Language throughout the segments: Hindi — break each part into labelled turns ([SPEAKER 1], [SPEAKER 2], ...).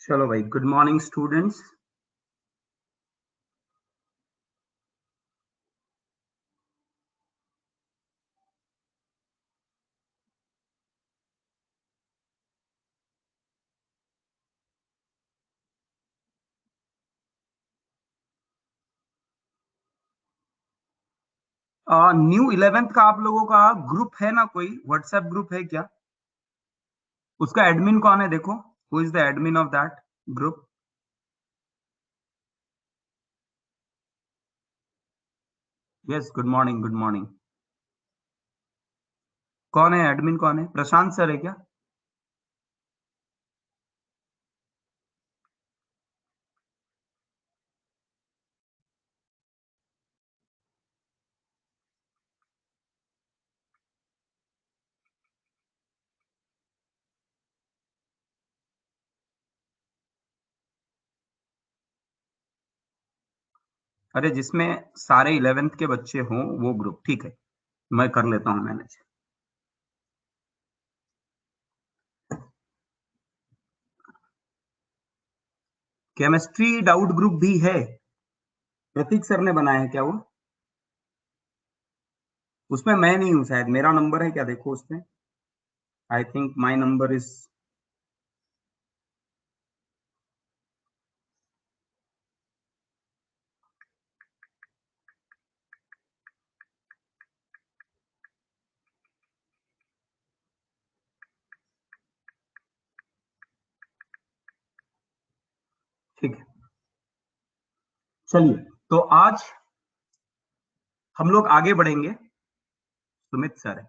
[SPEAKER 1] चलो भाई, good morning students. New 11th का आप लोगों का ग्रुप है ना? कोई व्हाट्सएप ग्रुप है क्या? उसका एडमिन कौन है? देखो, who is the admin of that group? Yes, good morning, good morning. कौन है एडमिन? कौन है? प्रशांत सर है क्या? अरे, जिसमें सारे 11th के बच्चे हों वो ग्रुप, ठीक है। मैं कर लेता हूँ मैनेज। केमिस्ट्री डाउट ग्रुप भी है। प्रतीक सर ने बनाया है क्या वो? उसमें मैं नहीं हूँ शायद। मेरा नंबर है क्या? देखो उसमें। I think my number is. ठीक है, चलिए। तो आज हम लोग आगे बढ़ेंगे। सुमित सर है।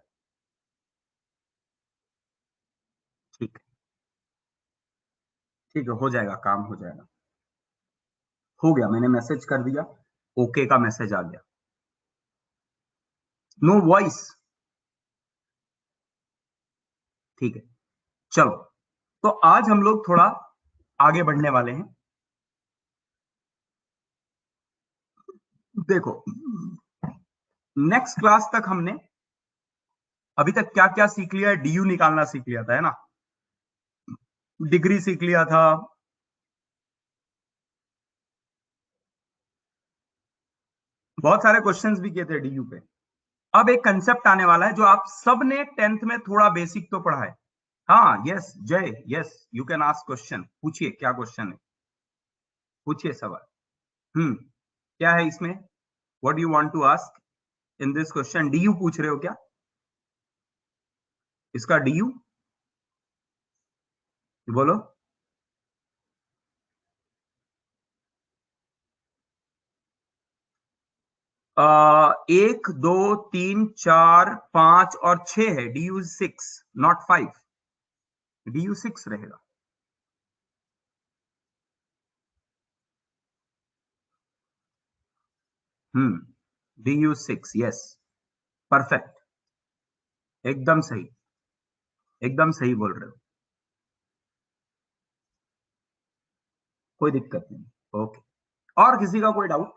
[SPEAKER 1] ठीक है, ठीक है, हो जाएगा, काम हो जाएगा। हो गया, मैंने मैसेज कर दिया। ओके का मैसेज आ गया। No voice. ठीक है, चलो। तो आज हम लोग थोड़ा आगे बढ़ने वाले हैं। देखो, नेक्स्ट क्लास तक हमने अभी तक क्या क्या सीख लिया है? डीयू निकालना सीख लिया था, है ना? डिग्री सीख लिया था। बहुत सारे क्वेश्चंस भी किए थे डीयू पे। अब एक कंसेप्ट आने वाला है जो आप सब ने 10th में थोड़ा बेसिक तो पढ़ा है। हाँ, yes Jai, yes, you can ask question. पूछिए, क्या क्वेश्चन है? पूछिए सवाल। क्या है इसमें? What you want to ask in this question? डीयू पूछ रहे हो क्या? इसका डीयू बोलो। 1 2 3 4 5 और 6 है। DU 6, not 5। डीयू 6 रहेगा। DU 6, yes. परफेक्ट। एकदम सही। एकदम सही बोल रहे हो। कोई दिक्कत नहीं। ओके। और किसी का कोई डाउट?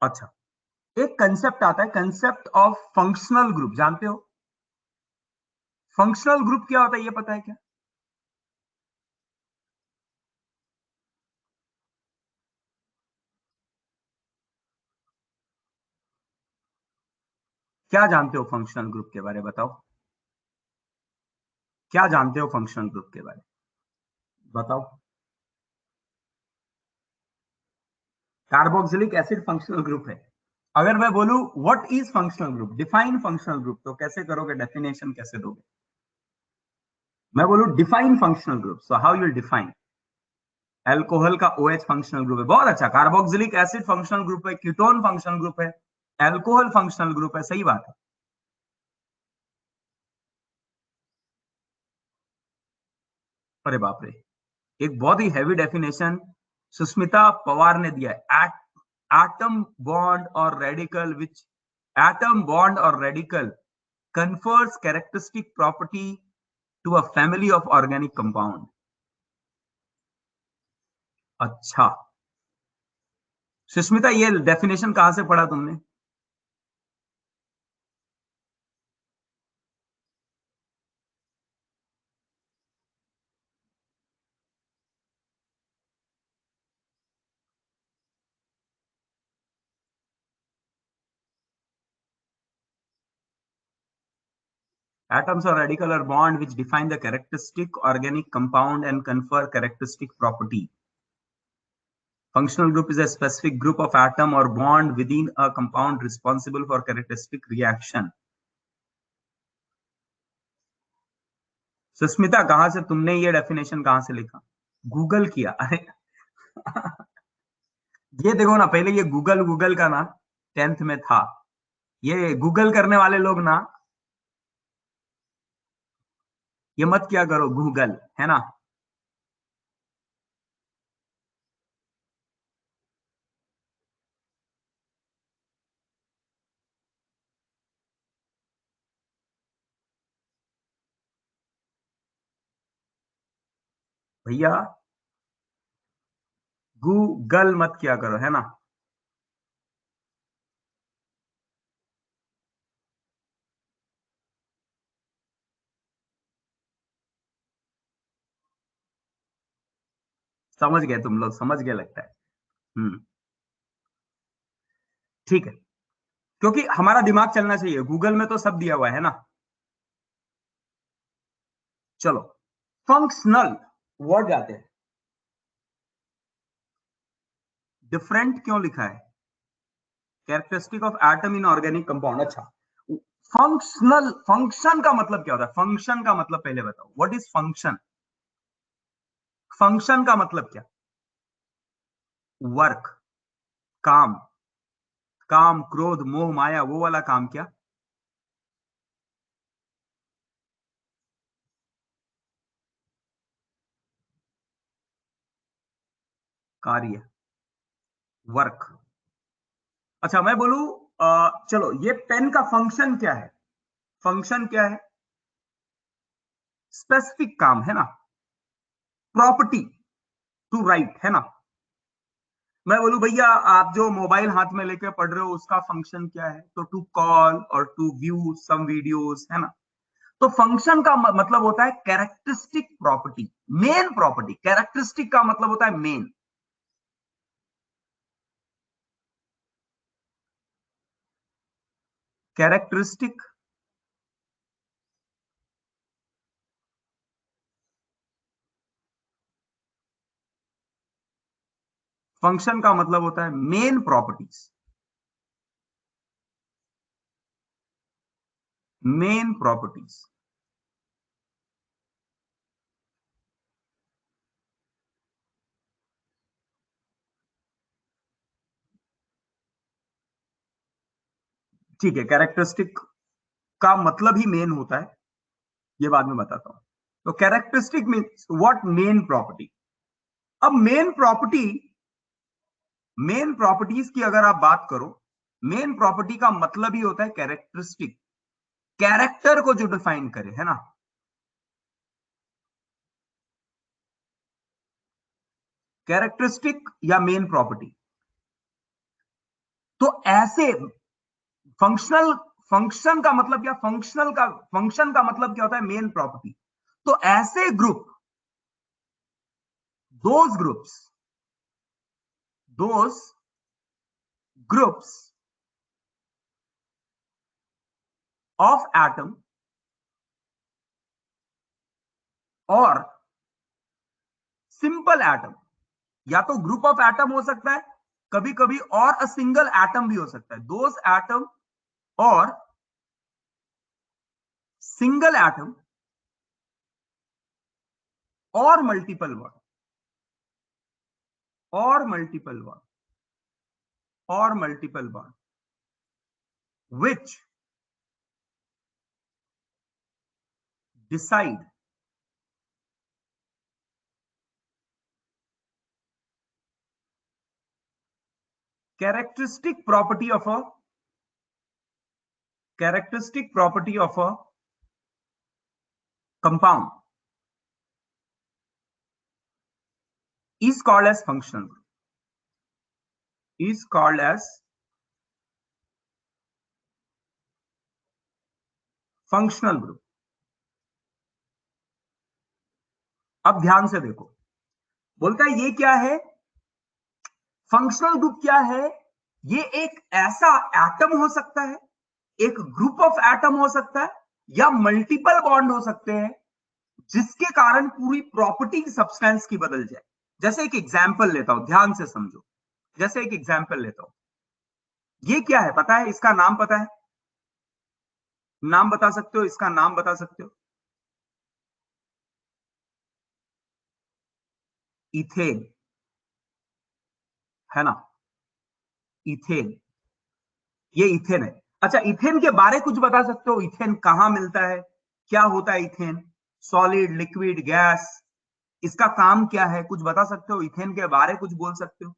[SPEAKER 1] अच्छा, एक कंसेप्ट आता है, कंसेप्ट ऑफ फंक्शनल ग्रुप। जानते हो फंक्शनल ग्रुप क्या होता है? ये पता है क्या? क्या जानते हो फंक्शनल ग्रुप के बारे में? बताओ। क्या जानते हो फंक्शनल ग्रुप के बारे में? बताओ। कार्बोक्सिलिक एसिड फंक्शनल ग्रुप है। अगर मैं बोलूं what is functional group, define functional group, तो कैसे करोगे? डेफिनेशन कैसे दोगे? मैं बोलूं define functional group, so how you define? Alcohol का OH फंक्शनल ग्रुप है। बहुत अच्छा। कार्बोक्सिलिक एसिड फंक्शनल ग्रुप है। कीटोन फंक्शनल ग्रुप है। एल्कोहल फंक्शनल ग्रुप है। सही बात है। अरे बाप रे, एक बहुत ही हैवी डेफिनेशन सुष्मिता पवार ने दिया है। एटम बॉन्ड और रेडिकल विच एटम बॉन्ड और radical confers characteristic property to a family of organic compound। अच्छा, सुष्मिता, ये डेफिनेशन कहां से पढ़ा तुमने? Atoms are radical or bond which define the characteristic organic compound and confer characteristic property. Functional group is a specific group of atom or bond within a compound responsible for characteristic reaction. Sushmita, कहां से तुमने ये डेफिनेशन कहां से लिखा? गूगल किया? अरे ये देखो ना, पहले ये गूगल का ना 10th में था। ये गूगल करने वाले लोग ना, ये मत क्या करो, गूगल है ना। भैया गूगल मत क्या करो, है ना। समझ गए तुम लोग, समझ गए लगता है। ठीक है, क्योंकि हमारा दिमाग चलना चाहिए, गूगल में तो सब दिया हुआ है ना। चलो, फंक्शनल वर्ड जाते हैं। डिफरेंट क्यों लिखा है? Characteristic of atom in organic compound. अच्छा, फंक्शनल, फंक्शन का मतलब क्या होता है? फंक्शन का मतलब पहले बताओ, व्हाट इज फंक्शन? फंक्शन का मतलब क्या? वर्क, काम, काम, क्रोध, मोह, माया, वो वाला काम क्या? कार्य, वर्क। अच्छा, मैं बोलूं, चलो, ये पेन का फंक्शन क्या है? फंक्शन क्या है? स्पेसिफिक काम है ना, प्रॉपर्टी, टू राइट, है ना। मैं बोलूं भैया, आप जो मोबाइल हाथ में लेके पढ़ रहे हो उसका फंक्शन क्या है? तो टू कॉल और टू व्यू सम वीडियोस, है ना। तो फंक्शन का मतलब होता है characteristic property, main property. Characteristic का मतलब होता है मेन। कैरेक्टरिस्टिक, फंक्शन का मतलब होता है मेन प्रॉपर्टीज, मेन प्रॉपर्टीज। ठीक है, कैरेक्टरिस्टिक का मतलब ही मेन होता है, ये बाद में बताता हूं। तो characteristic means what? Main property. अब मेन प्रॉपर्टीज की अगर आप बात करो, मेन प्रॉपर्टी का मतलब ही होता है कैरेक्टरिस्टिक, कैरेक्टर को जो डिफाइन करे, है ना। कैरेक्टरिस्टिक या मेन प्रॉपर्टी। तो ऐसे फंक्शनल, फंक्शन का मतलब क्या? फंक्शन का मतलब क्या होता है? Main property. तो ऐसे group, those groups, those groups of atom और सिंपल एटम, या तो ग्रुप ऑफ एटम हो सकता है, कभी कभी और अ सिंगल एटम भी हो सकता है। दोज एटम और सिंगल एटम और मल्टीपल बॉन्ड, और मल्टीपल बॉन्ड, और multiple bond which decide characteristic property of a characteristic property of a compound is called as functional group, is called as functional group। अब ध्यान से देखो, बोलता है ये क्या है? फंक्शनल ग्रुप क्या है? ये एक ऐसा एटम हो सकता है, एक ग्रुप ऑफ एटम हो सकता है, या मल्टीपल बॉन्ड हो सकते हैं जिसके कारण पूरी प्रॉपर्टी सब्सटेंस की बदल जाए। जैसे एक एग्जाम्पल लेता हूं, ध्यान से समझो। जैसे एक एग्जाम्पल लेता हूं, ये क्या है पता है? इसका नाम पता है? नाम बता सकते हो? इसका नाम बता सकते हो? इथेन, है ना? इथेन, ये इथेन है। अच्छा, इथेन के बारे कुछ बता सकते हो? इथेन कहां मिलता है? क्या होता है इथेन? Solid, liquid, gas? इसका काम क्या है? कुछ बता सकते हो? इथेन के बारे कुछ बोल सकते हो?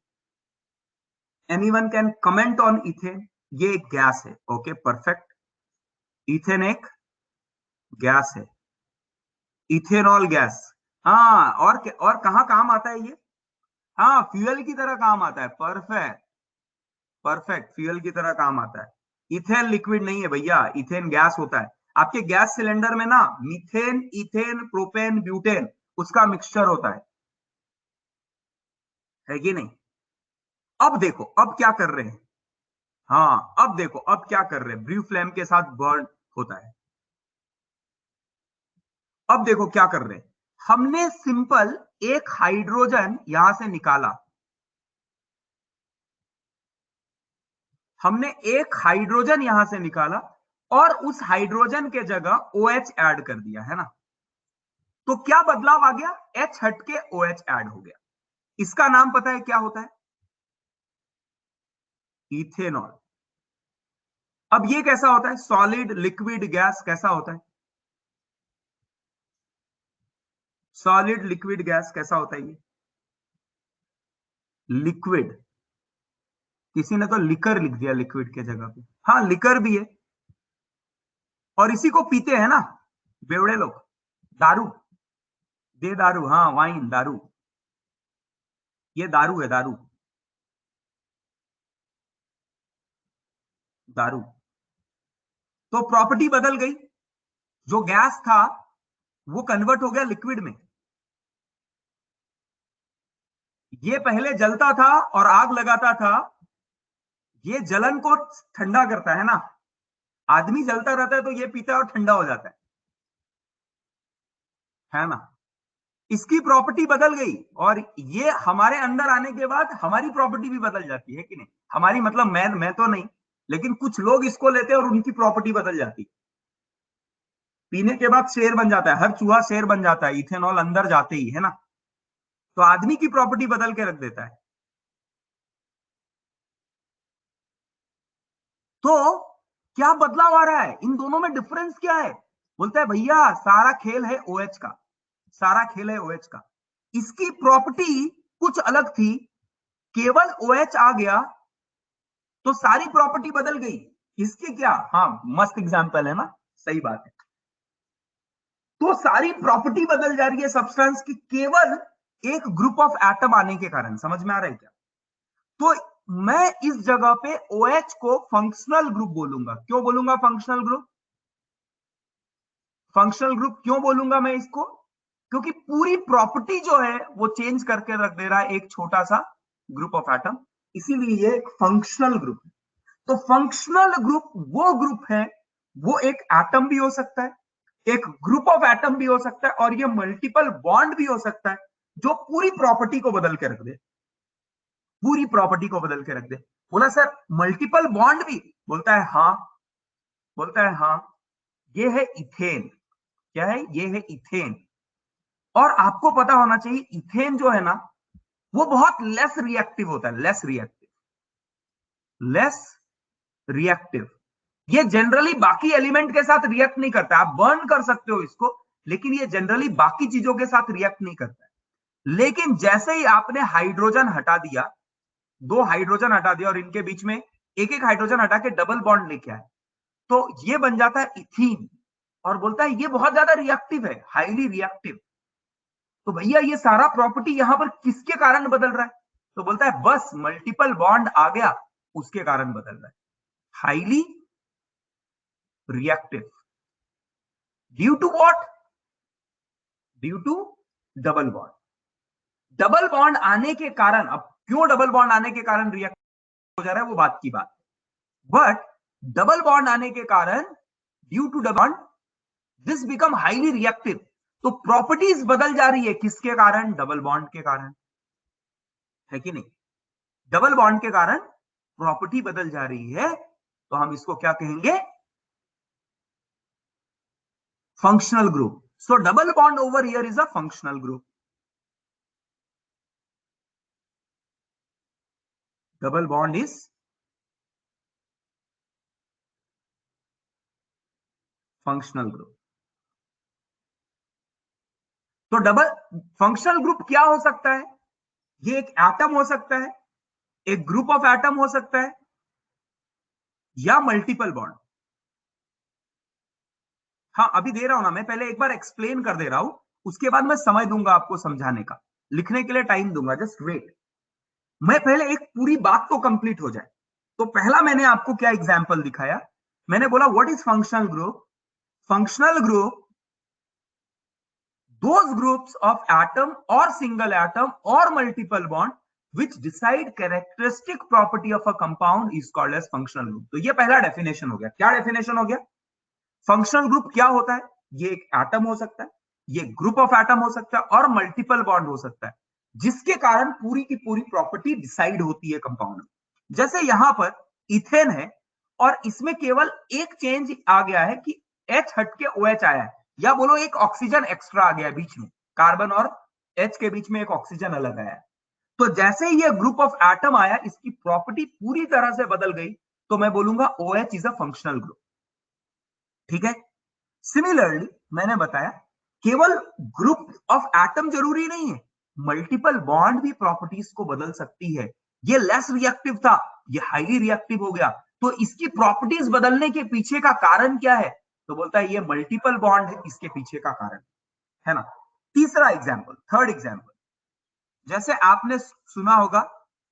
[SPEAKER 1] Anyone can comment on ethane? ये एक गैस है। Okay, perfect. इथेन एक गैस है, इथेनॉल गैस। हाँ, और कहां काम आता है ये? हाँ, फ्यूल की तरह काम आता है। परफेक्ट, परफेक्ट, फ्यूल की तरह काम आता है। इथेन लिक्विड नहीं है भैया, इथेन गैस होता है। आपके गैस सिलेंडर में ना मीथेन, इथेन, प्रोपेन, ब्यूटेन, उसका मिक्सचर होता है कि नहीं? अब देखो, अब क्या कर रहे हैं? हाँ, अब देखो, अब क्या कर रहे हैं? ब्रू फ्लेम के साथ बर्न होता है। अब देखो क्या कर रहे हैं? हमने सिंपल एक हाइड्रोजन यहां से निकाला। हमने एक हाइड्रोजन यहां से निकाला और उस हाइड्रोजन के जगह OH ऐड कर दिया, है ना? तो क्या बदलाव आ गया? H हट के OH ऐड हो गया। इसका नाम पता है क्या होता है? इथेनॉल। अब ये कैसा होता है? सॉलिड, लिक्विड, गैस कैसा होता है? सॉलिड, लिक्विड, गैस कैसा होता है ये? लिक्विड। किसी ने तो लिकर लिख दिया लिक्विड के जगह पे। हाँ, लिकर भी है। और इसी को पीते हैं ना बेवड़े लोग। दारू, दे दारू, हाँ, वाइन, दारू। ये दारू है, दारू, दारू। तो प्रॉपर्टी बदल गई। जो गैस था वो कन्वर्ट हो गया लिक्विड में। ये पहले जलता था और आग लगाता था। ये जलन को ठंडा करता है ना। आदमी जलता रहता है तो ये पीता है और ठंडा हो जाता है ना? इसकी प्रॉपर्टी बदल गई। और ये हमारे अंदर आने के बाद हमारी प्रॉपर्टी भी बदल जाती है कि नहीं? हमारी मतलब मैं तो नहीं, लेकिन कुछ लोग इसको लेते हैं और उनकी प्रॉपर्टी बदल जाती है। पीने के बाद शेर बन जाता है, हर चूहा शेर बन जाता है इथेनॉल अंदर जाते ही, है ना? तो आदमी की प्रॉपर्टी बदल के रख देता है। तो क्या बदलाव आ रहा है? इन दोनों में डिफरेंस क्या है? बोलता है भैया सारा खेल है OH का, सारा खेल है OH का। इसकी प्रॉपर्टी कुछ अलग थी, केवल OH आ गया तो सारी प्रॉपर्टी बदल गई। इसकी क्या? हाँ, मस्त एग्जांपल है ना, सही बात है। तो सारी प्रॉपर्टी बदल जा रही है सब्सटेंस की, केवल एक ग्रुप ऑफ एटम आने के कारण। समझ में आ रहा है क्या? तो मैं इस जगह पे OH को फंक्शनल ग्रुप बोलूंगा। क्यों बोलूंगा फंक्शनल ग्रुप? फंक्शनल ग्रुप क्यों बोलूंगा मैं इसको? क्योंकि पूरी प्रॉपर्टी जो है वो चेंज करके रख दे रहा है एक छोटा सा ग्रुप ऑफ एटम, इसीलिए ये एक फंक्शनल ग्रुप है। तो फंक्शनल ग्रुप वो ग्रुप है, वो एक एटम भी हो सकता है, एक ग्रुप ऑफ एटम भी हो सकता है, और ये मल्टीपल बॉन्ड भी हो सकता है, जो पूरी प्रॉपर्टी को बदल के रख दे। पूरी प्रॉपर्टी को बदल के रख दे। बोला सर मल्टीपल बॉन्ड भी? बोलता है हाँ, बोलता है हाँ। ये है इथेन। क्या है? ये है इथेन। और आपको पता होना चाहिए इथेन जो है ना, वो बहुत लेस रिएक्टिव होता है। Less reactive, less reactive. ये जनरली बाकी एलिमेंट के साथ रिएक्ट नहीं करता। आप बर्न कर सकते हो इसको, लेकिन ये जनरली बाकी चीजों के साथ रिएक्ट नहीं करता है। लेकिन जैसे ही आपने हाइड्रोजन हटा दिया, दो हाइड्रोजन हटा दिया और इनके बीच में एक एक हाइड्रोजन हटा के डबल बॉन्ड लेके आए, तो ये बन जाता है इथीन। और बोलता है ये बहुत ज्यादा रिएक्टिव है, हाईली रिएक्टिव। तो भैया ये सारा प्रॉपर्टी यहां पर किसके कारण बदल रहा है? तो बोलता है बस मल्टीपल बॉन्ड आ गया, उसके कारण बदल रहा है। Highly reactive due to what? Due to double bond. Double bond आने के कारण, अब क्यों डबल बॉन्ड आने के कारण रिएक्ट हो जा रहा है वो बात की बात है, बट डबल बॉन्ड आने के कारण due to double bond this become highly reactive. तो प्रॉपर्टीज बदल जा रही है किसके कारण? डबल बॉन्ड के कारण, है कि नहीं? डबल बॉन्ड के कारण प्रॉपर्टी बदल जा रही है, तो हम इसको क्या कहेंगे? Functional group. So double bond over here is a functional group. Double bond is functional group. तो डबल फंक्शनल ग्रुप क्या हो सकता है? ये एक एटम हो सकता है, एक ग्रुप ऑफ एटम हो सकता है, या मल्टीपल बॉन्ड। हाँ, अभी दे रहा हूं ना मैं, पहले एक बार एक्सप्लेन कर दे रहा हूं, उसके बाद मैं समय दूंगा आपको समझाने का, लिखने के लिए टाइम दूंगा, जस्ट वेट। मैं पहले एक पूरी बात तो कंप्लीट हो जाए। तो पहला मैंने आपको क्या एग्जांपल दिखाया? मैंने बोला what is functional group? Functional group, those groups of atom or single atom or multiple bond which decide characteristic property of a compound is called as functional group। तो ये पहला डेफिनेशन हो गया। क्या डेफिनेशन हो गया? फंक्शनल ग्रुप क्या होता है? ये एक एटम हो सकता है, ये ग्रुप ऑफ एटम हो सकता है, और मल्टीपल बॉन्ड हो सकता है, जिसके कारण पूरी की पूरी प्रॉपर्टी डिसाइड होती है कंपाउंड में। जैसे यहां पर इथेन है, और इसमें केवल एक चेंज आ गया है कि H हट के OH आया है, या बोलो एक ऑक्सीजन एक्स्ट्रा आ गया बीच में, कार्बन और H के बीच में एक ऑक्सीजन अलग आया है। तो जैसे ही ये ग्रुप ऑफ एटम आया, इसकी प्रॉपर्टी पूरी तरह से बदल गई, तो मैं बोलूंगा OH is a functional group. ठीक है? सिमिलरली मैंने बताया केवल ग्रुप ऑफ एटम जरूरी नहीं है, मल्टीपल बॉन्ड भी प्रॉपर्टीज को बदल सकती है। ये लेस रिएक्टिव था, ये हाईली रिएक्टिव हो गया, तो इसकी प्रॉपर्टीज बदलने के पीछे का कारण क्या है? तो बोलता है ये मल्टीपल बॉन्ड है इसके पीछे का कारण, है ना? तीसरा एग्जांपल, थर्ड एग्जांपल, जैसे आपने सुना होगा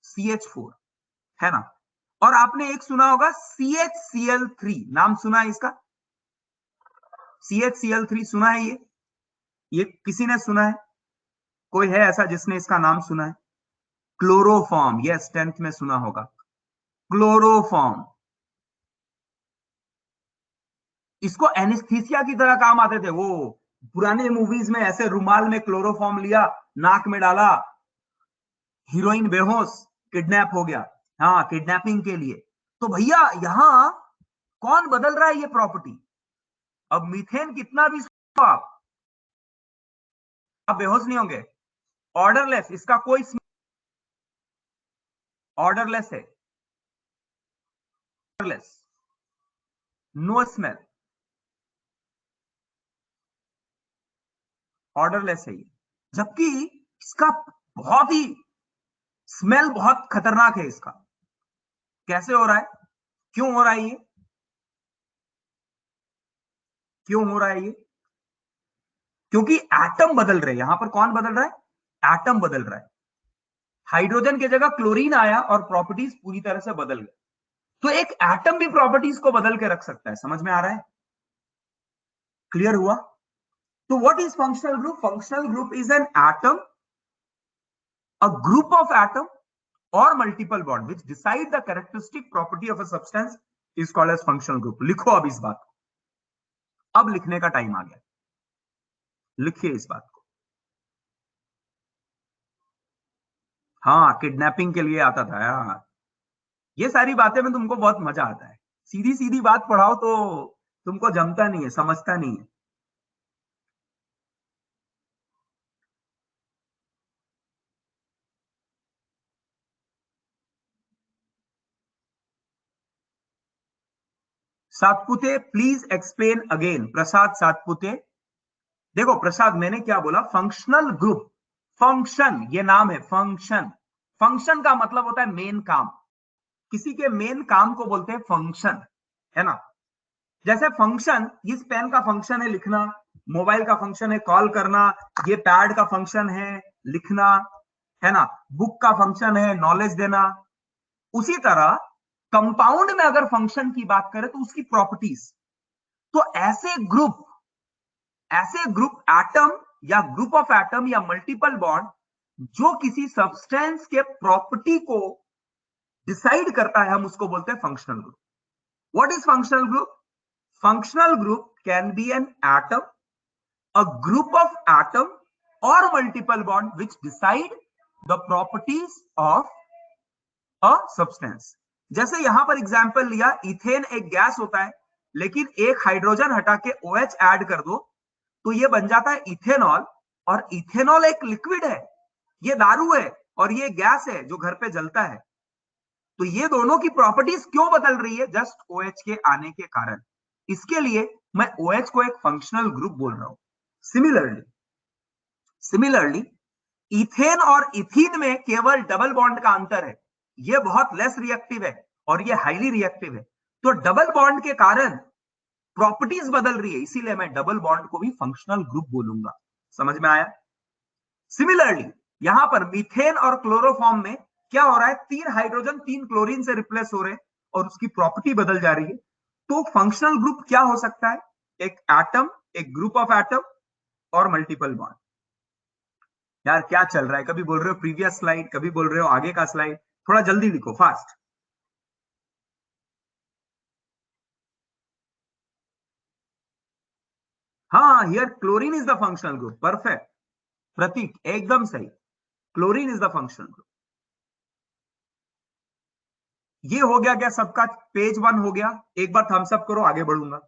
[SPEAKER 1] CH4, है ना? और आपने एक सुना होगा CHCl3, नाम सुना है इसका? CHCl3 सुना है? ये किसी ने सुना है? कोई है ऐसा जिसने इसका नाम सुना है? क्लोरोफॉर्म, यस, 10th में सुना होगा क्लोरोफॉर्म। इसको एनेस्थीसिया की तरह काम आते थे। वो पुराने मूवीज में ऐसे रुमाल में क्लोरोफॉर्म लिया, नाक में डाला, हीरोइन बेहोश, किडनैप हो गया। हाँ, किडनैपिंग के लिए। तो भैया यहां कौन बदल रहा है ये प्रॉपर्टी? अब मीथेन कितना भी आप बेहोश नहीं होंगे। ऑर्डरलेस, इसका कोई ऑर्डरलेस है, ऑर्डरलेस, नो स्मेल, ऑर्डरलेस है ये। जबकि इसका बहुत ही स्मेल बहुत खतरनाक है इसका। कैसे हो रहा है? क्यों हो रहा है ये? क्यों हो रहा है ये? क्योंकि एटम बदल रहे हैं। यहां पर कौन बदल रहा है? एटम बदल रहा है। हाइड्रोजन की जगह क्लोरीन आया और प्रॉपर्टीज पूरी तरह से बदल गई। तो एक एटम भी प्रॉपर्टीज को बदल के रख सकता है। समझ में आ रहा है? क्लियर हुआ? तो what is functional group? Functional group is an atom, a group of atom or multiple bond which decide the characteristic property of a substance is called as functional group। लिखो अब इस बात को, अब लिखने का टाइम आ गया, लिखिए इस बात को। हाँ, किडनैपिंग के लिए आता था यार। ये सारी बातें में तुमको बहुत मजा आता है, सीधी सीधी बात पढ़ाओ तो तुमको जमता नहीं है, समझता नहीं है। Satpute please explain again. Prasad Satpute. देखो प्रसाद, मैंने क्या बोला? फंक्शनल ग्रुप, फंक्शन ये नाम है, फंक्शन। फंक्शन का मतलब होता है मेन काम। किसी के मेन काम को बोलते हैं फंक्शन, है ना? जैसे फंक्शन, इस पेन का फंक्शन है लिखना, मोबाइल का फंक्शन है कॉल करना, ये पैड का फंक्शन है लिखना, है ना? बुक का फंक्शन है नॉलेज देना। उसी तरह कंपाउंड में अगर फंक्शन की बात करें तो उसकी प्रॉपर्टीज। तो ऐसे ग्रुप एटम या ग्रुप ऑफ एटम या मल्टीपल बॉन्ड जो किसी सब्सटेंस के प्रॉपर्टी को डिसाइड करता है, हम उसको बोलते हैं functional group. What is functional group? Functional group can be an atom, a group of atom or multiple bond which decide the properties of a substance. जैसे यहां पर एग्जांपल लिया, इथेन एक गैस होता है, लेकिन एक हाइड्रोजन हटा के OH ऐड कर दो तो ये बन जाता है इथेनॉल, और इथेनॉल एक लिक्विड है, ये दारू है और ये गैस है जो घर पे जलता है। तो ये दोनों की प्रॉपर्टीज क्यों बदल रही है? जस्ट OH के आने के कारण। इसके लिए मैं OH को एक फंक्शनल ग्रुप बोल रहा हूं। सिमिलरली इथेन और इथीन में केवल डबल बॉन्ड का अंतर है, ये बहुत लेस रिएक्टिव है और ये हाईली रिएक्टिव है। तो डबल बॉन्ड के कारण प्रॉपर्टीज बदल रही है, इसीलिए मैं डबल बॉन्ड को भी फंक्शनल ग्रुप बोलूंगा। समझ में आया? सिमिलरली यहां पर मीथेन और क्लोरोफॉर्म में क्या हो रहा है? 3 हाइड्रोजन 3 क्लोरीन से रिप्लेस हो रहे हैं और उसकी प्रॉपर्टी बदल जा रही है। तो फंक्शनल ग्रुप क्या हो सकता है? एक एटम, एक ग्रुप ऑफ एटम और मल्टीपल बॉन्ड। यार क्या चल रहा है? कभी बोल रहे हो प्रीवियस स्लाइड, कभी बोल रहे हो आगे का स्लाइड। थोड़ा जल्दी लिखो, फास्ट। हाँ, here chlorine is the functional group. Perfect Prateek, एकदम सही। Chlorine is the functional group. ये हो गया क्या सबका? पेज 1 हो गया। एक बार थम्स अप करो, आगे बढ़ूंगा।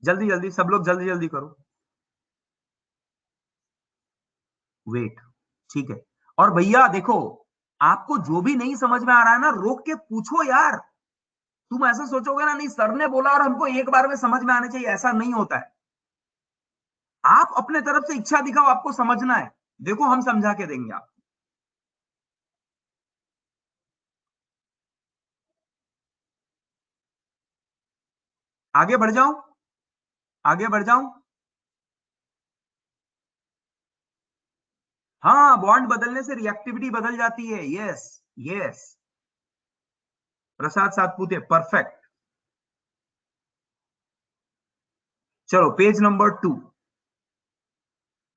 [SPEAKER 1] जल्दी जल्दी सब लोग जल्दी जल्दी करो। वेट, ठीक है। और भैया देखो, आपको जो भी नहीं समझ में आ रहा है ना, रोक के पूछो यार। तुम ऐसा सोचोगे ना, नहीं सर ने बोला और हमको एक बार में समझ में आना चाहिए, ऐसा नहीं होता है। आप अपने तरफ से इच्छा दिखाओ, आपको समझना है, देखो हम समझा के देंगे आप। आगे बढ़ जाऊं? आगे बढ़ जाऊं? हाँ, बॉन्ड बदलने से रिएक्टिविटी बदल जाती है। यस यस, प्रसाद सातपुते, परफेक्ट। चलो पेज नंबर 2।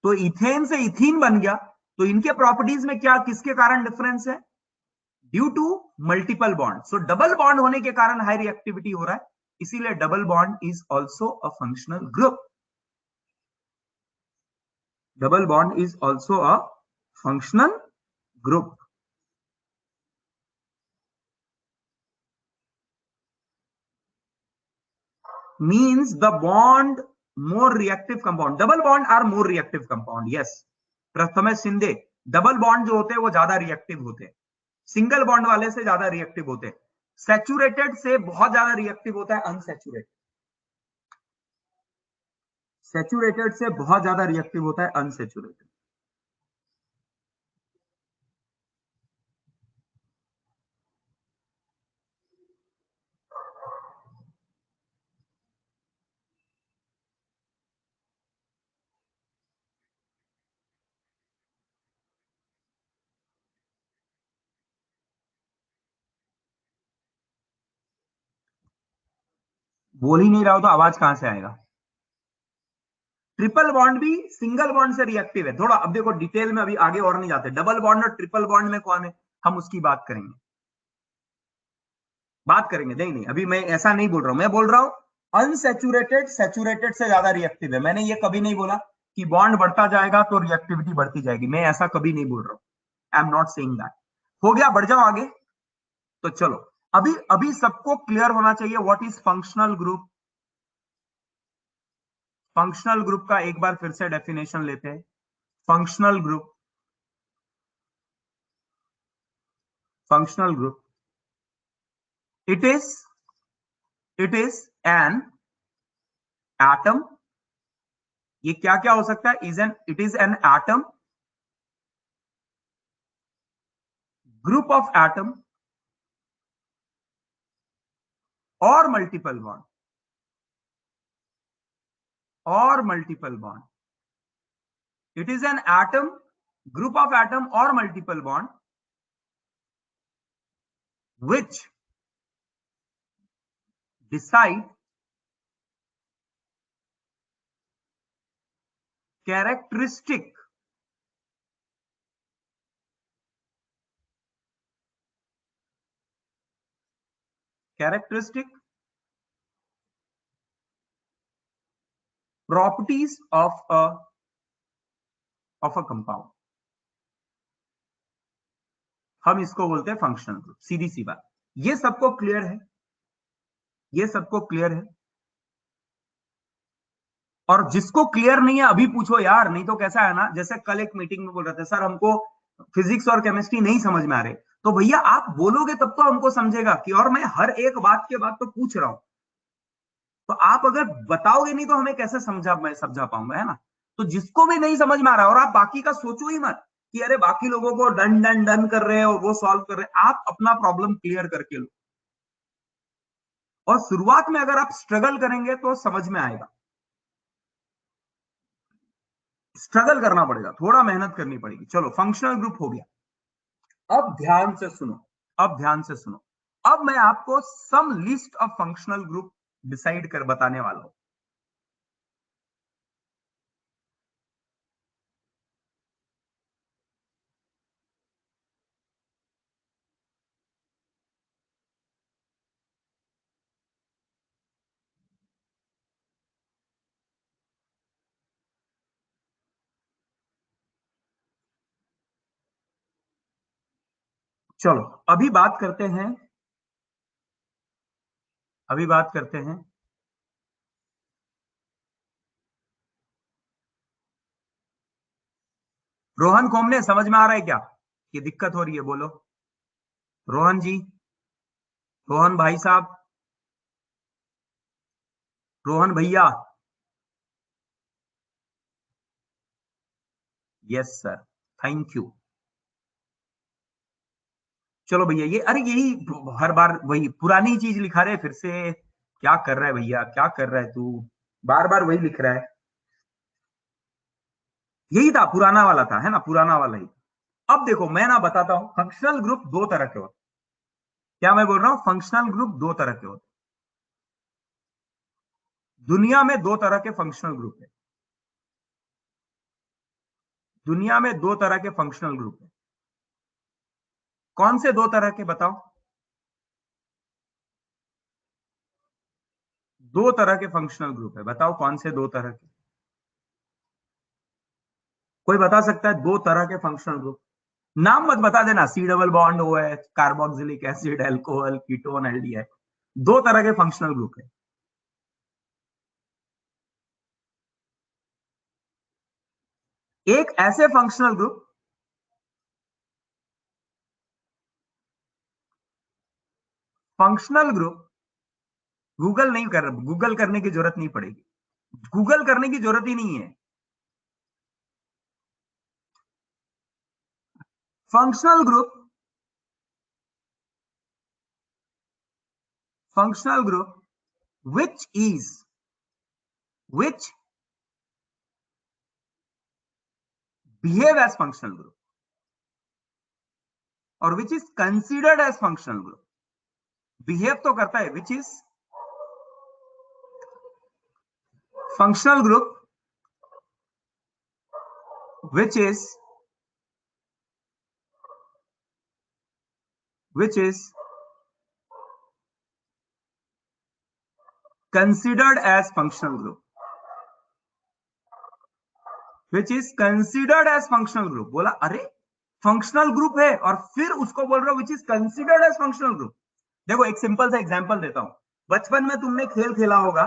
[SPEAKER 1] तो इथेन से इथीन बन गया, तो इनके प्रॉपर्टीज में क्या, किसके कारण डिफरेंस है? Due to multiple bond. So double bond होने के कारण हाई रिएक्टिविटी हो रहा है, इसीलिए double bond is also a functional group. Double bond is also a functional group. Means the bond more reactive compound. Double bond are more reactive compound. Yes. Prathamesh Shinde, double bond जो होते हैं वो ज्यादा रिएक्टिव होते हैं, सिंगल बॉन्ड वाले से ज्यादा रिएक्टिव होते हैं। सैचुरेटेड से बहुत ज्यादा रिएक्टिव होता है अनसैचुरेटेड। सैचुरेटेड से बहुत ज्यादा रिएक्टिव होता है अनसैचुरेटेड। बोल ही नहीं रहा हो तो आवाज कहां से आएगा? ट्रिपल बॉन्ड भी सिंगल बॉन्ड से रिएक्टिव है थोड़ा। अब देखो डिटेल में अभी आगे और नहीं जाते, डबल बॉन्ड और ट्रिपल बॉन्ड में कौन है, हम उसकी बात करेंगे। बात करेंगे, नहीं नहीं अभी मैं ऐसा नहीं बोल रहा हूं। मैं बोल रहा हूं अनसैचुरेटेड सैचुरेटेड से ज्यादा रिएक्टिव है। मैंने ये कभी नहीं बोला कि बॉन्ड बढ़ता जाएगा तो रिएक्टिविटी बढ़ती जाएगी, मैं ऐसा कभी नहीं बोल रहा हूं। I am not saying that. हो गया, बढ़ जाओ आगे। तो चलो, अभी अभी सबको क्लियर होना चाहिए what is functional group. Functional group का एक बार फिर से डेफिनेशन लेते हैं। Functional group, functional group, it is an atom. ये क्या क्या हो सकता है? It is an atom, group of atom और मल्टीपल बॉन्ड, और multiple bond. It is an atom, group of atom और multiple bond which decide characteristic characteristic, properties of a compound, हम इसको बोलते हैं फंक्शनल ग्रुप। सीधी सी बात। ये सबको क्लियर है? ये सबको क्लियर है? और जिसको क्लियर नहीं है अभी पूछो यार, नहीं तो कैसा है ना, जैसे कल एक मीटिंग में बोल रहे थे, सर हमको फिजिक्स और केमिस्ट्री नहीं समझ में आ रहे, तो भैया आप बोलोगे तब तो हमको समझेगा कि, और मैं हर एक बात के बाद तो पूछ रहा हूं, तो आप अगर बताओगे नहीं तो हमें कैसे मैं समझा पाऊंगा, है ना? तो जिसको भी नहीं समझ में आ रहा है, और आप बाकी का सोचो ही मत कि अरे बाकी लोगों को डन डन डन कर रहे हो, वो सॉल्व कर रहे हैं, आप अपना प्रॉब्लम क्लियर करके लो। और शुरुआत में अगर आप स्ट्रगल करेंगे तो समझ में आएगा। स्ट्रगल करना पड़ेगा, थोड़ा मेहनत करनी पड़ेगी। चलो, फंक्शनल ग्रुप हो गया। अब ध्यान से सुनो, अब ध्यान से सुनो। अब मैं आपको some list of functional group decide कर बताने वाला हूं। चलो, अभी बात करते हैं, अभी बात करते हैं रोहन खोमने, समझ में आ रहा है क्या? ये दिक्कत हो रही है, बोलो। रोहन जी, रोहन भाई साहब, रोहन भैया। Yes sir, thank you. चलो भैया, ये अरे यही हर बार वही पुरानी चीज लिखा रहे फिर से। क्या कर रहा है भैया, क्या कर रहा है तू? बार बार वही लिख रहा है। यही था, पुराना वाला था, है ना, पुराना वाला ही। अब देखो, मैं ना बताता हूं, फंक्शनल ग्रुप दो तरह के होते हैं। क्या मैं बोल रहा हूं? फंक्शनल ग्रुप दो तरह के होते हैं। दुनिया में दो तरह के फंक्शनल ग्रुप है। दुनिया में दो तरह के फंक्शनल ग्रुप है। कौन से दो तरह के बताओ? दो तरह के फंक्शनल ग्रुप है, बताओ कौन से दो तरह के? कोई बता सकता है दो तरह के फंक्शनल ग्रुप? नाम मत बता देना, C double bond, O H, carboxylic acid, alcohol, ketone, aldehyde. दो तरह के फंक्शनल ग्रुप है। एक ऐसे functional group, functional group Google नहीं कर, गूगल करने की जरूरत नहीं पड़ेगी, गूगल करने की जरूरत ही नहीं है। Functional group, functional group which is which behave as functional group और which is considered as functional group। Behave तो करता है, which is functional group, which is considered as functional group, which is considered as functional group। बोला अरे फंक्शनल ग्रुप है और फिर उसको बोल रहा हूं which is considered as functional group। देखो, एक सिंपल सा एग्जांपल देता हूं। बचपन में तुमने खेल खेला होगा,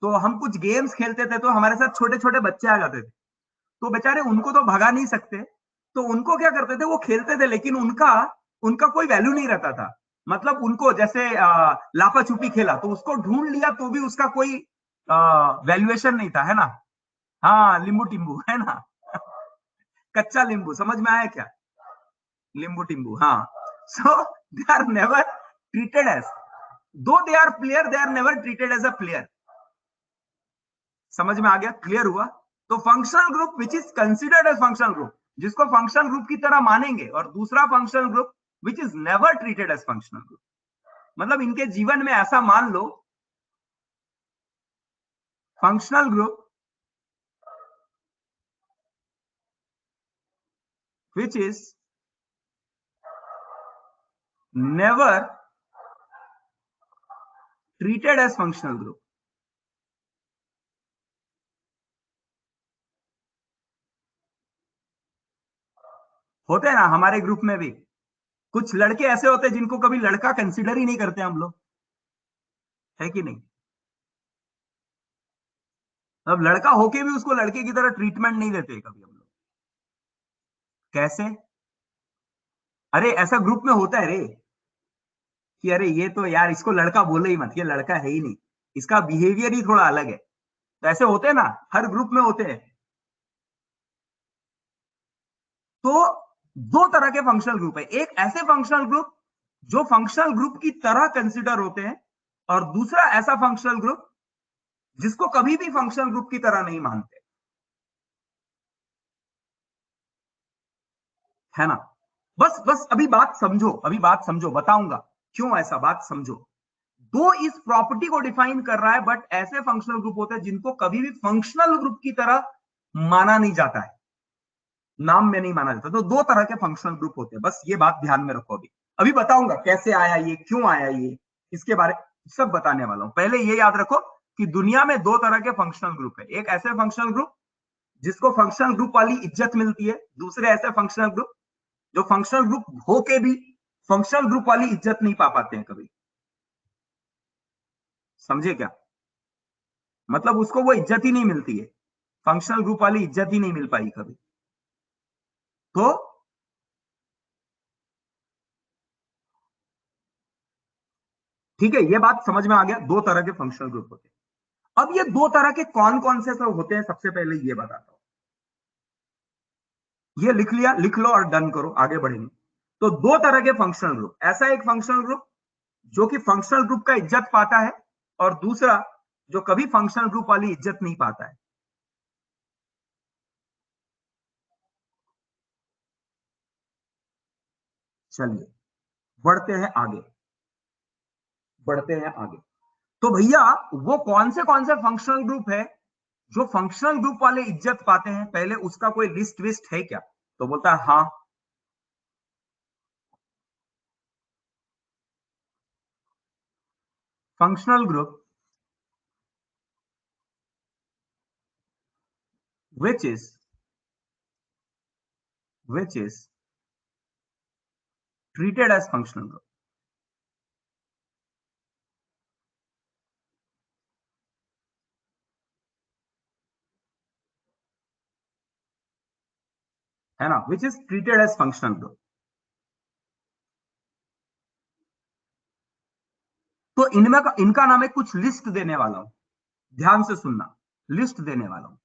[SPEAKER 1] तो हम कुछ गेम्स खेलते थे, तो हमारे साथ छोटे छोटे बच्चे आ जाते थे, तो बेचारे उनको तो भगा नहीं सकते, तो उनको क्या करते थे, वो खेलते थे, लेकिन उनका उनका कोई वैल्यू नहीं रहता था। मतलब उनको जैसे लापा छुपी खेला तो उसको ढूंढ लिया तो भी उसका कोई वैल्यूएशन नहीं था, है ना? हाँ, लींबू टिम्बू, है ना? कच्चा लींबू, समझ में आया क्या? लींबू टिम्बू, हाँ। So they are never treated as, though they are player, they are never treated as a player. समझ में आ गया? क्लियर हुआ? तो functional group which is considered as functional group, जिसको फंक्शनल ग्रुप की तरह मानेंगे, और दूसरा functional group which is never treated as functional group. मतलब इनके जीवन में ऐसा मान लो, functional group which is never treated as functional group. होते हैं ना हमारे ग्रुप में भी कुछ लड़के ऐसे होते हैं जिनको कभी लड़का कंसिडर ही नहीं करते हम लोग, है कि नहीं? अब लड़का होके भी उसको लड़के की तरह ट्रीटमेंट नहीं देते कभी हम लोग। कैसे? अरे ऐसा ग्रुप में होता है रे कि अरे ये तो यार इसको लड़का बोले ही मत, ये लड़का है ही नहीं, इसका बिहेवियर ही थोड़ा अलग है। तो ऐसे होते हैं ना, हर ग्रुप में होते हैं। तो दो तरह के फंक्शनल ग्रुप है, एक ऐसे फंक्शनल ग्रुप जो फंक्शनल ग्रुप की तरह कंसिडर होते हैं, और दूसरा ऐसा फंक्शनल ग्रुप जिसको कभी भी फंक्शनल ग्रुप की तरह नहीं मानते, है ना? बस बस अभी बात समझो, अभी बात समझो, बताऊंगा क्यों ऐसा, बात समझो। दो इस प्रॉपर्टी को डिफाइन कर रहा है, बट ऐसे फंक्शनल ग्रुप होते हैं जिनको कभी भी फंक्शनल ग्रुप की तरह माना नहीं जाता है, नाम में नहीं माना जाता। तो दो तरह के फंक्शनल ग्रुप होते हैं, बस ये बात ध्यान में रखो। अभी अभी बताऊंगा कैसे आया ये, क्यों आया ये, इसके बारे सब बताने वाला हूं। पहले ये याद रखो कि दुनिया में दो तरह के फंक्शनल ग्रुप है, एक ऐसे फंक्शनल ग्रुप जिसको फंक्शनल ग्रुप वाली इज्जत मिलती है, दूसरे ऐसे फंक्शनल ग्रुप जो फंक्शनल ग्रुप होके भी फंक्शनल ग्रुप वाली इज्जत नहीं पा पाते हैं कभी। समझे क्या? मतलब उसको वो इज्जत ही नहीं मिलती है, फंक्शनल ग्रुप वाली इज्जत ही नहीं मिल पाई कभी। तो ठीक है, ये बात समझ में आ गया, दो तरह के फंक्शनल ग्रुप होते हैं। अब ये दो तरह के कौन कौन से सब होते हैं, सबसे पहले ये बताता हूं। ये लिख लिया, लिख लो और डन करो, आगे बढ़ेंगे। तो दो तरह के फंक्शनल ग्रुप, ऐसा एक फंक्शनल ग्रुप जो कि फंक्शनल ग्रुप का इज्जत पाता है, और दूसरा जो कभी फंक्शनल ग्रुप वाली इज्जत नहीं पाता है। चलिए बढ़ते हैं आगे, बढ़ते हैं आगे। तो भैया वो कौन से फंक्शनल ग्रुप है जो फंक्शनल ग्रुप वाले इज्जत पाते हैं, पहले उसका कोई लिस्ट विस्ट है क्या? तो बोलता है हाँ। Functional group which is which is treated as functional group, है ना, which is treated as functional group। तो इनमें का इनका नाम है, कुछ लिस्ट देने वाला हूं, ध्यान से सुनना, लिस्ट देने वाला हूं।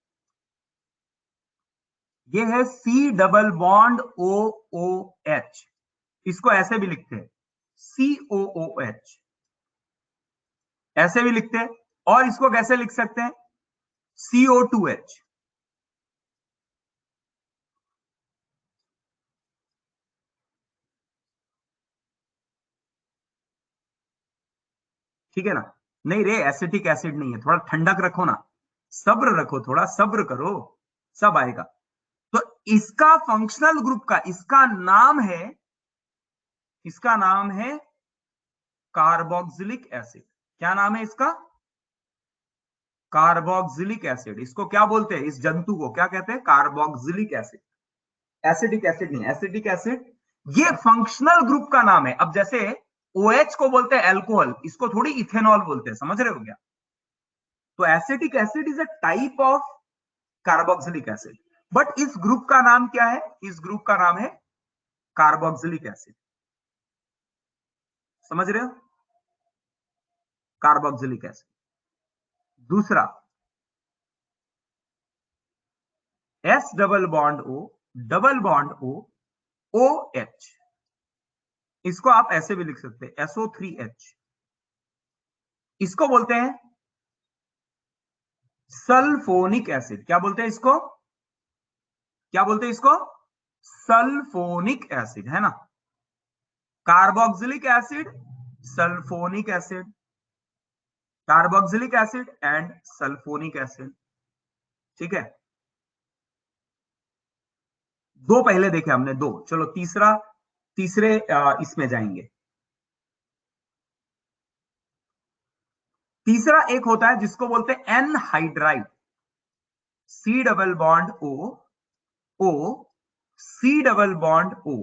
[SPEAKER 1] ये है C double bond O O H, इसको ऐसे भी लिखते हैं सी ओ ओ एच, ऐसे भी लिखते हैं। और इसको कैसे लिख सकते हैं? CO2H। ठीक है ना? नहीं रे, एसिटिक एसिड नहीं है, थोड़ा ठंडक रखो ना, सब्र रखो, थोड़ा सब्र करो, सब आएगा। तो इसका फंक्शनल ग्रुप का इसका नाम है, इसका नाम है कार्बोक्सिलिक एसिड। क्या नाम है इसका? Carboxylic acid. इसको क्या बोलते हैं, इस जंतु को क्या कहते हैं? Carboxylic acid. एसिडिक एसिड नहीं, एसिडिक एसिड ये फंक्शनल ग्रुप का नाम है। अब जैसे OH को बोलते हैं एल्कोहल, इसको थोड़ी इथेनॉल बोलते हैं, समझ रहे हो क्या? तो acetic acid is a type of carboxylic acid, but इस ग्रुप का नाम क्या है? इस ग्रुप का नाम है कार्बोक्सिलिक एसिड। समझ रहे हो? Carboxylic acid. दूसरा S double bond O double bond O OH, इसको आप ऐसे भी लिख सकते हैं SO3H। इसको बोलते हैं सल्फोनिक एसिड। क्या बोलते हैं इसको? क्या बोलते हैं इसको? सल्फोनिक एसिड, है ना? Carboxylic acid, sulphonic acid, carboxylic acid and sulphonic acid. ठीक है, दो पहले देखे हमने, दो, चलो तीसरा, तीसरे इसमें जाएंगे। तीसरा एक होता है जिसको बोलते हैं anhydride, C double bond O, O, C double bond O,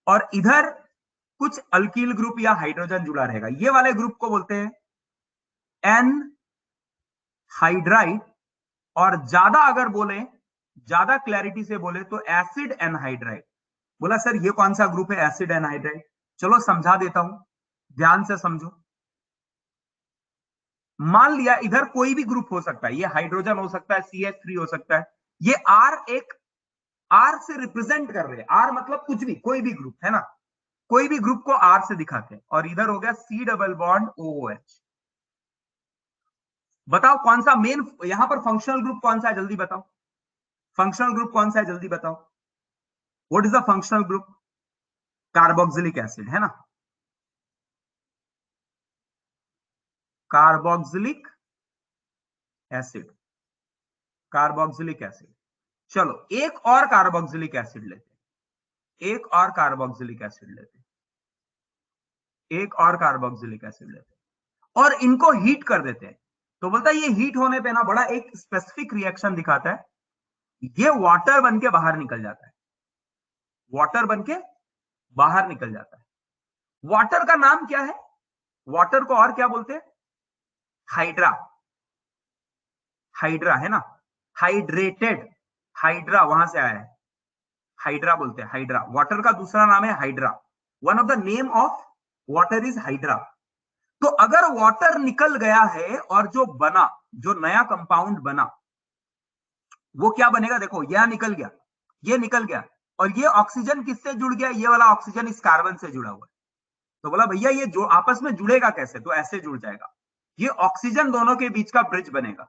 [SPEAKER 1] और इधर कुछ अल्कील ग्रुप या हाइड्रोजन जुड़ा रहेगा, ये वाले ग्रुप को बोलते हैं एन हाइड्राइड। और ज्यादा अगर बोले, ज्यादा क्लैरिटी से बोले तो एसिड एनहाइड्राइड। बोला सर ये कौन सा ग्रुप है एसिड एनहाइड्राइड? चलो समझा देता हूं, ध्यान से समझो। मान लिया इधर कोई भी ग्रुप हो सकता है, ये हाइड्रोजन हो सकता है, CH3 हो सकता है, ये आर एक आर से रिप्रेजेंट कर रहे हैं, आर मतलब कुछ भी, कोई भी ग्रुप है ना, कोई भी ग्रुप को आर से दिखाते हैं, और इधर हो गया सी डबल बॉन्ड OH। बताओ कौन सा मेन यहां पर फंक्शनल ग्रुप कौन सा है, जल्दी बताओ, फंक्शनल ग्रुप कौन सा है, जल्दी बताओ। What is the functional group? Carboxylic acid है ना, कार्बोक्सिलिक एसिड, कार्बोक्सिलिक एसिड। चलो एक और कार्बोक्सिलिक एसिड लेते हैं, एक और कार्बोक्सिलिक एसिड लेते हैं, एक और कार्बोक्सिलिक एसिड लेते हैं, और इनको हीट कर देते हैं। तो बोलता है ये हीट होने पे ना बड़ा एक स्पेसिफिक रिएक्शन दिखाता है, ये वाटर बन के बाहर निकल जाता है, वाटर बन के बाहर निकल जाता है। वाटर का नाम क्या है? वाटर को और क्या बोलते हैं? हाइड्रा, हाइड्रा है ना, हाइड्रेटेड, हाइड्रा वहां से आया है, हाइड्रा बोलते हैं, हाइड्रा। वाटर का दूसरा नाम है hydra, one of the name of water is hydra. तो अगर वाटर निकल गया है और जो बना, जो नया कंपाउंड बना, वो क्या बनेगा? देखो यह निकल गया, ये निकल गया, और ये ऑक्सीजन किससे जुड़ गया? ये वाला ऑक्सीजन इस कार्बन से जुड़ा हुआ है। तो बोला भैया ये जो आपस में जुड़ेगा कैसे? तो ऐसे जुड़ जाएगा, ये ऑक्सीजन दोनों के बीच का ब्रिज बनेगा।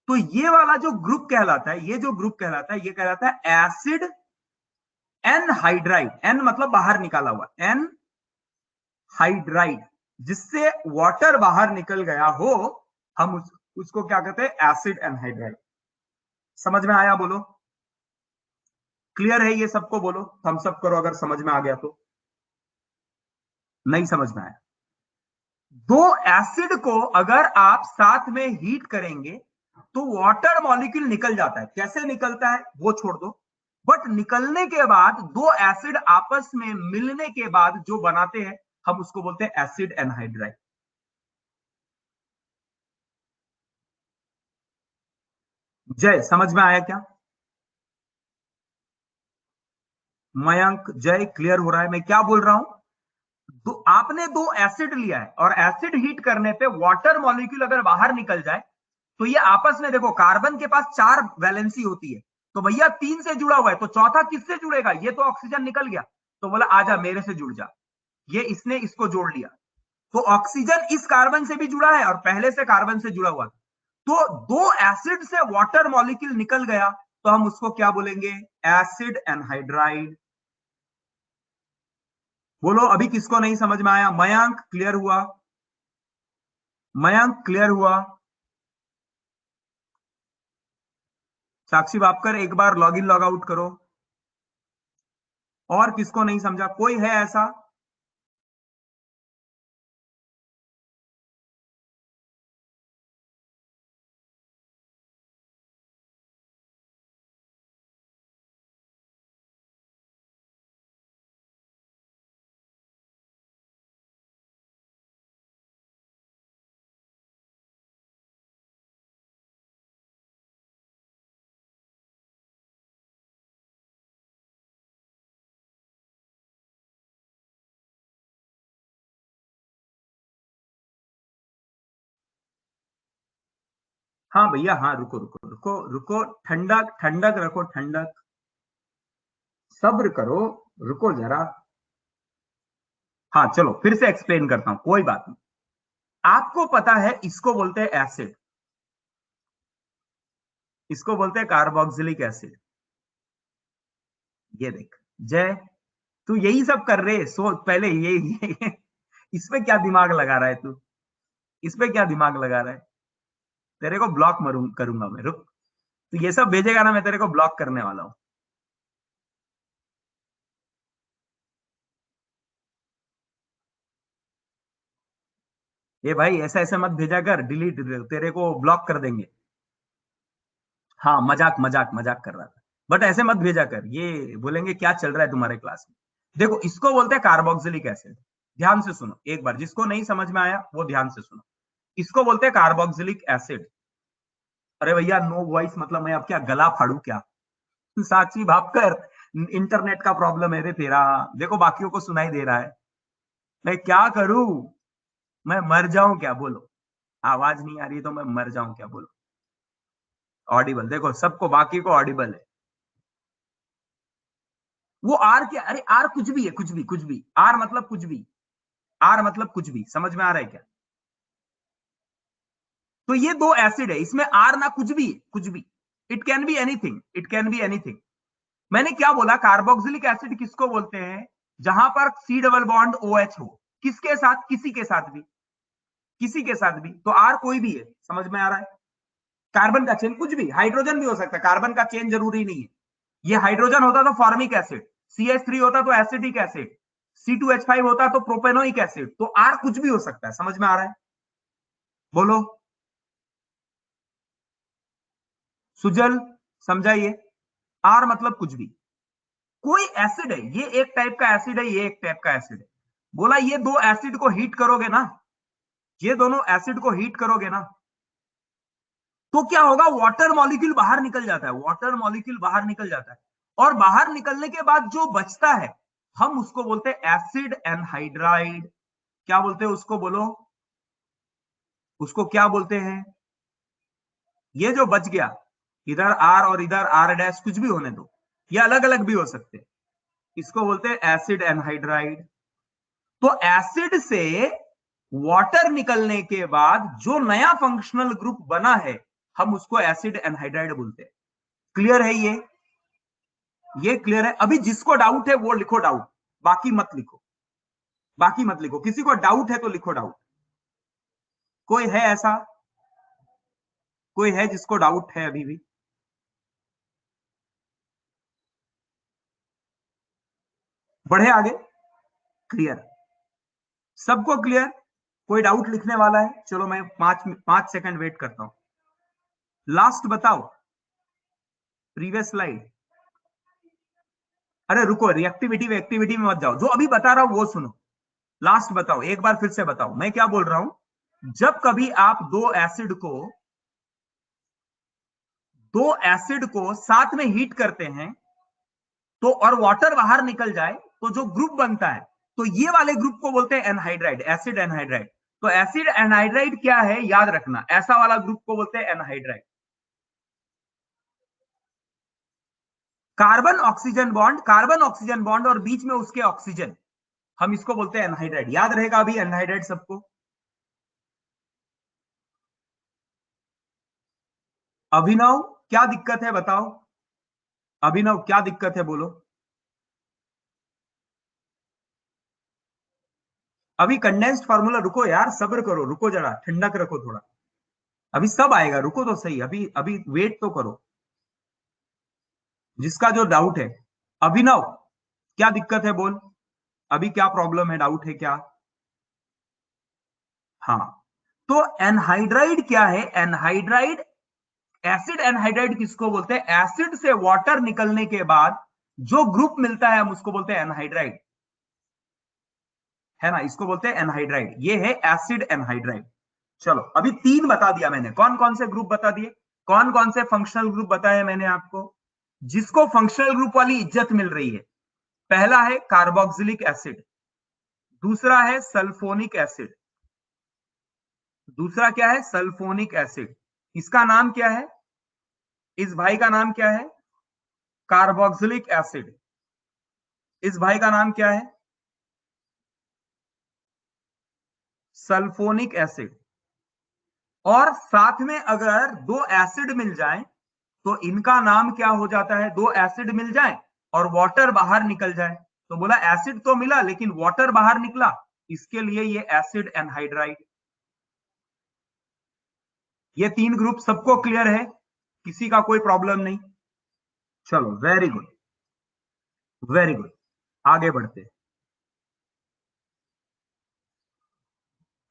[SPEAKER 1] तो ये वाला जो ग्रुप कहलाता है, ये जो ग्रुप कहलाता है, ये कहलाता है एसिड एनहाइड्राइड। एन मतलब बाहर निकाला हुआ, एन हाइड्राइड, जिससे वाटर बाहर निकल गया हो, हम उसको क्या कहते हैं? Acid anhydride. समझ में आया? बोलो क्लियर है ये सबको? बोलो थम्स अप करो अगर समझ में आ गया तो। नहीं समझ में आया? दो एसिड को अगर आप साथ में हीट करेंगे तो वाटर मॉलिक्यूल निकल जाता है। कैसे निकलता है वो छोड़ दो, बट निकलने के बाद दो एसिड आपस में मिलने के बाद जो बनाते हैं, हम उसको बोलते हैं एसिड एनहाइड्राइड। जय समझ में आया क्या? मयंक जय क्लियर हो रहा है मैं क्या बोल रहा हूं? आपने दो एसिड लिया है, और एसिड हीट करने पे वाटर मॉलिक्यूल अगर बाहर निकल जाए, तो ये आपस में, देखो कार्बन के पास 4 वैलेंसी होती है, तो भैया 3 से जुड़ा हुआ है, तो चौथा किससे जुड़ेगा? ये तो ऑक्सीजन निकल गया, तो बोला आजा मेरे से जुड़ जा, ये इसने इसको जोड़ लिया। तो ऑक्सीजन इस कार्बन से भी जुड़ा है और पहले से कार्बन से जुड़ा हुआ, तो दो एसिड से वाटर मॉलिक्यूल निकल गया, तो हम उसको क्या बोलेंगे? Acid anhydride. बोलो अभी किसको नहीं समझ में आया? मयंक क्लियर हुआ? मयंक क्लियर हुआ? साक्षी बापकर एक बार लॉग इन लॉग आउट करो। और किसको नहीं समझा? कोई है ऐसा? हाँ भैया हाँ, रुको रुको रुको रुको, ठंडक ठंडक रखो, ठंडक, सब्र करो, रुको जरा। हाँ चलो फिर से एक्सप्लेन करता हूं, कोई बात नहीं। आपको पता है इसको बोलते हैं एसिड, इसको बोलते हैं कार्बोक्सिलिक एसिड। ये देख जय, तू यही सब कर रहे सो पहले ये इसमें क्या दिमाग लगा रहा है तू? इसमें क्या दिमाग लगा रहा है? तेरे को ब्लॉक मरू करूंगा मैं, रुक। तू ये सब भेजेगा ना, मैं तेरे को ब्लॉक करने वाला हूं। ये भाई ऐसा ऐसा मत भेजा कर, डिलीट, तेरे को ब्लॉक कर देंगे। हाँ, मजाक मजाक मजाक कर रहा था, बट ऐसे मत भेजा कर, ये बोलेंगे क्या चल रहा है तुम्हारे क्लास में। देखो, इसको बोलते हैं कार्बोक्सिलिक एसिड। ध्यान से सुनो एक बार, जिसको नहीं समझ में आया वो ध्यान से सुनो। इसको बोलते हैं कार्बोक्सिलिक एसिड। अरे भैया, नो वॉइस मतलब मैं अब क्या गला फाड़ू क्या? साक्षी भापकर, इंटरनेट का प्रॉब्लम है रे तेरा। देखो बाकियों को सुनाई दे रहा है, मैं क्या करूं? मैं मर जाऊं क्या, बोलो? आवाज नहीं आ रही तो मैं मर जाऊं क्या, बोलो? ऑडिबल, देखो सबको, बाकी को ऑडिबल है। वो आर क्या, अरे आर कुछ भी है, कुछ भी कुछ भी, आर मतलब कुछ भी। आर मतलब कुछ भी, समझ में आ रहा है क्या? तो ये दो एसिड है, इसमें आर ना कुछ भी, कुछ भी। It can be anything, it can be anything. मैंने क्या बोला, कार्बोक्सिलिक एसिड किसको बोलते हैं? जहां पर C double bond O H हो। किसके साथ? किसी के साथ भी, किसी के साथ भी। तो आर कोई भी है, समझ में आ रहा है? कार्बन का चेन कुछ भी, हाइड्रोजन भी हो सकता है, कार्बन का चेन जरूरी नहीं है। ये हाइड्रोजन होता तो फॉर्मिक एसिड, CH3 होता तो एसिटिक एसिड, C2H5 होता तो प्रोपेनोइक एसिड। तो आर कुछ भी हो सकता है, समझ में आ रहा है? बोलो सुजल, समझाइए। आर मतलब कुछ भी, कोई एसिड है, ये एक टाइप का एसिड है, ये एक टाइप का एसिड है। बोला ये दो एसिड को हीट करोगे ना, ये दोनों एसिड को हीट करोगे ना, तो क्या होगा? वाटर मॉलिक्यूल बाहर निकल जाता है, वाटर मॉलिक्यूल बाहर निकल जाता है। और बाहर निकलने के बाद जो बचता है, हम उसको बोलते हैं एसिड एनहाइड्राइड। क्या बोलते हैं उसको, बोलो? उसको क्या बोलते हैं? ये जो बच गया, इधर आर और इधर आर डैश, कुछ भी होने दो, ये अलग अलग भी हो सकते हैं। इसको बोलते हैं एसिड एनहाइड्राइड। तो एसिड से वाटर निकलने के बाद जो नया फंक्शनल ग्रुप बना है, हम उसको एसिड एनहाइड्राइड बोलते हैं। क्लियर है ये क्लियर है? अभी जिसको डाउट है वो लिखो डाउट, बाकी मत लिखो, बाकी मत लिखो। किसी को डाउट है तो लिखो डाउट। कोई है ऐसा? कोई है जिसको डाउट है अभी भी? बढ़े आगे? क्लियर? सबको क्लियर? कोई डाउट लिखने वाला है? चलो मैं 5 सेकंड वेट करता हूं। लास्ट बताओ, प्रीवियस स्लाइड। अरे रुको, रिएक्टिविटी एक्टिविटी में मत जाओ, जो अभी बता रहा हूं वो सुनो। लास्ट बताओ, एक बार फिर से बताओ मैं क्या बोल रहा हूं। जब कभी आप दो एसिड को साथ में हीट करते हैं, तो और वाटर बाहर निकल जाए, तो जो ग्रुप बनता है, तो ये वाले ग्रुप को बोलते हैं एनहाइड्राइड, एसिड एनहाइड्राइड। तो एसिड एनहाइड्राइड क्या है, याद रखना, ऐसा वाला ग्रुप को बोलते हैं एनहाइड्राइड। कार्बन ऑक्सीजन बॉन्ड और बीच में उसके ऑक्सीजन, हम इसको बोलते हैं एनहाइड्राइड। याद रहेगा अभी एनहाइड्राइड सबको? अभिनव, क्या दिक्कत है बताओ? अभिनव क्या दिक्कत है, बोलो? अभी कंडेंस्ड फार्मूला, रुको यार, सब्र करो, रुको जरा, ठंडक रखो थोड़ा। अभी सब आएगा, रुको तो सही, अभी अभी वेट तो करो। जिसका जो डाउट है, अभिनव क्या दिक्कत है बोल? अभी क्या प्रॉब्लम है, डाउट है क्या? हाँ, तो एनहाइड्राइड क्या है? एनहाइड्राइड, एसिड एनहाइड्राइड किसको बोलते हैं? एसिड से वाटर निकलने के बाद जो ग्रुप मिलता है, हम उसको बोलते हैं एनहाइड्राइड। है ना, इसको बोलते हैं एनहाइड्राइड। ये है एसिड एनहाइड्राइड। चलो, अभी 3 बता दिया मैंने। कौन कौन से ग्रुप बता दिए? कौन कौन से फंक्शनल ग्रुप बताए मैंने आपको, जिसको फंक्शनल ग्रुप वाली इज्जत मिल रही है? पहला है कार्बोक्सिलिक एसिड, दूसरा है सल्फोनिक एसिड। दूसरा क्या है? Sulphonic acid. इसका नाम क्या है? इस भाई का नाम क्या है? Carboxylic acid. इस भाई का नाम क्या है? Sulphonic acid. और साथ में अगर दो एसिड मिल जाए, तो इनका नाम क्या हो जाता है? दो एसिड मिल जाए और वाटर बाहर निकल जाए, तो बोला एसिड तो मिला लेकिन वाटर बाहर निकला, इसके लिए ये एसिड एनहाइड्राइड। ये 3 ग्रुप सबको क्लियर है? किसी का कोई प्रॉब्लम नहीं? चलो, वेरी गुड, वेरी गुड। आगे बढ़ते।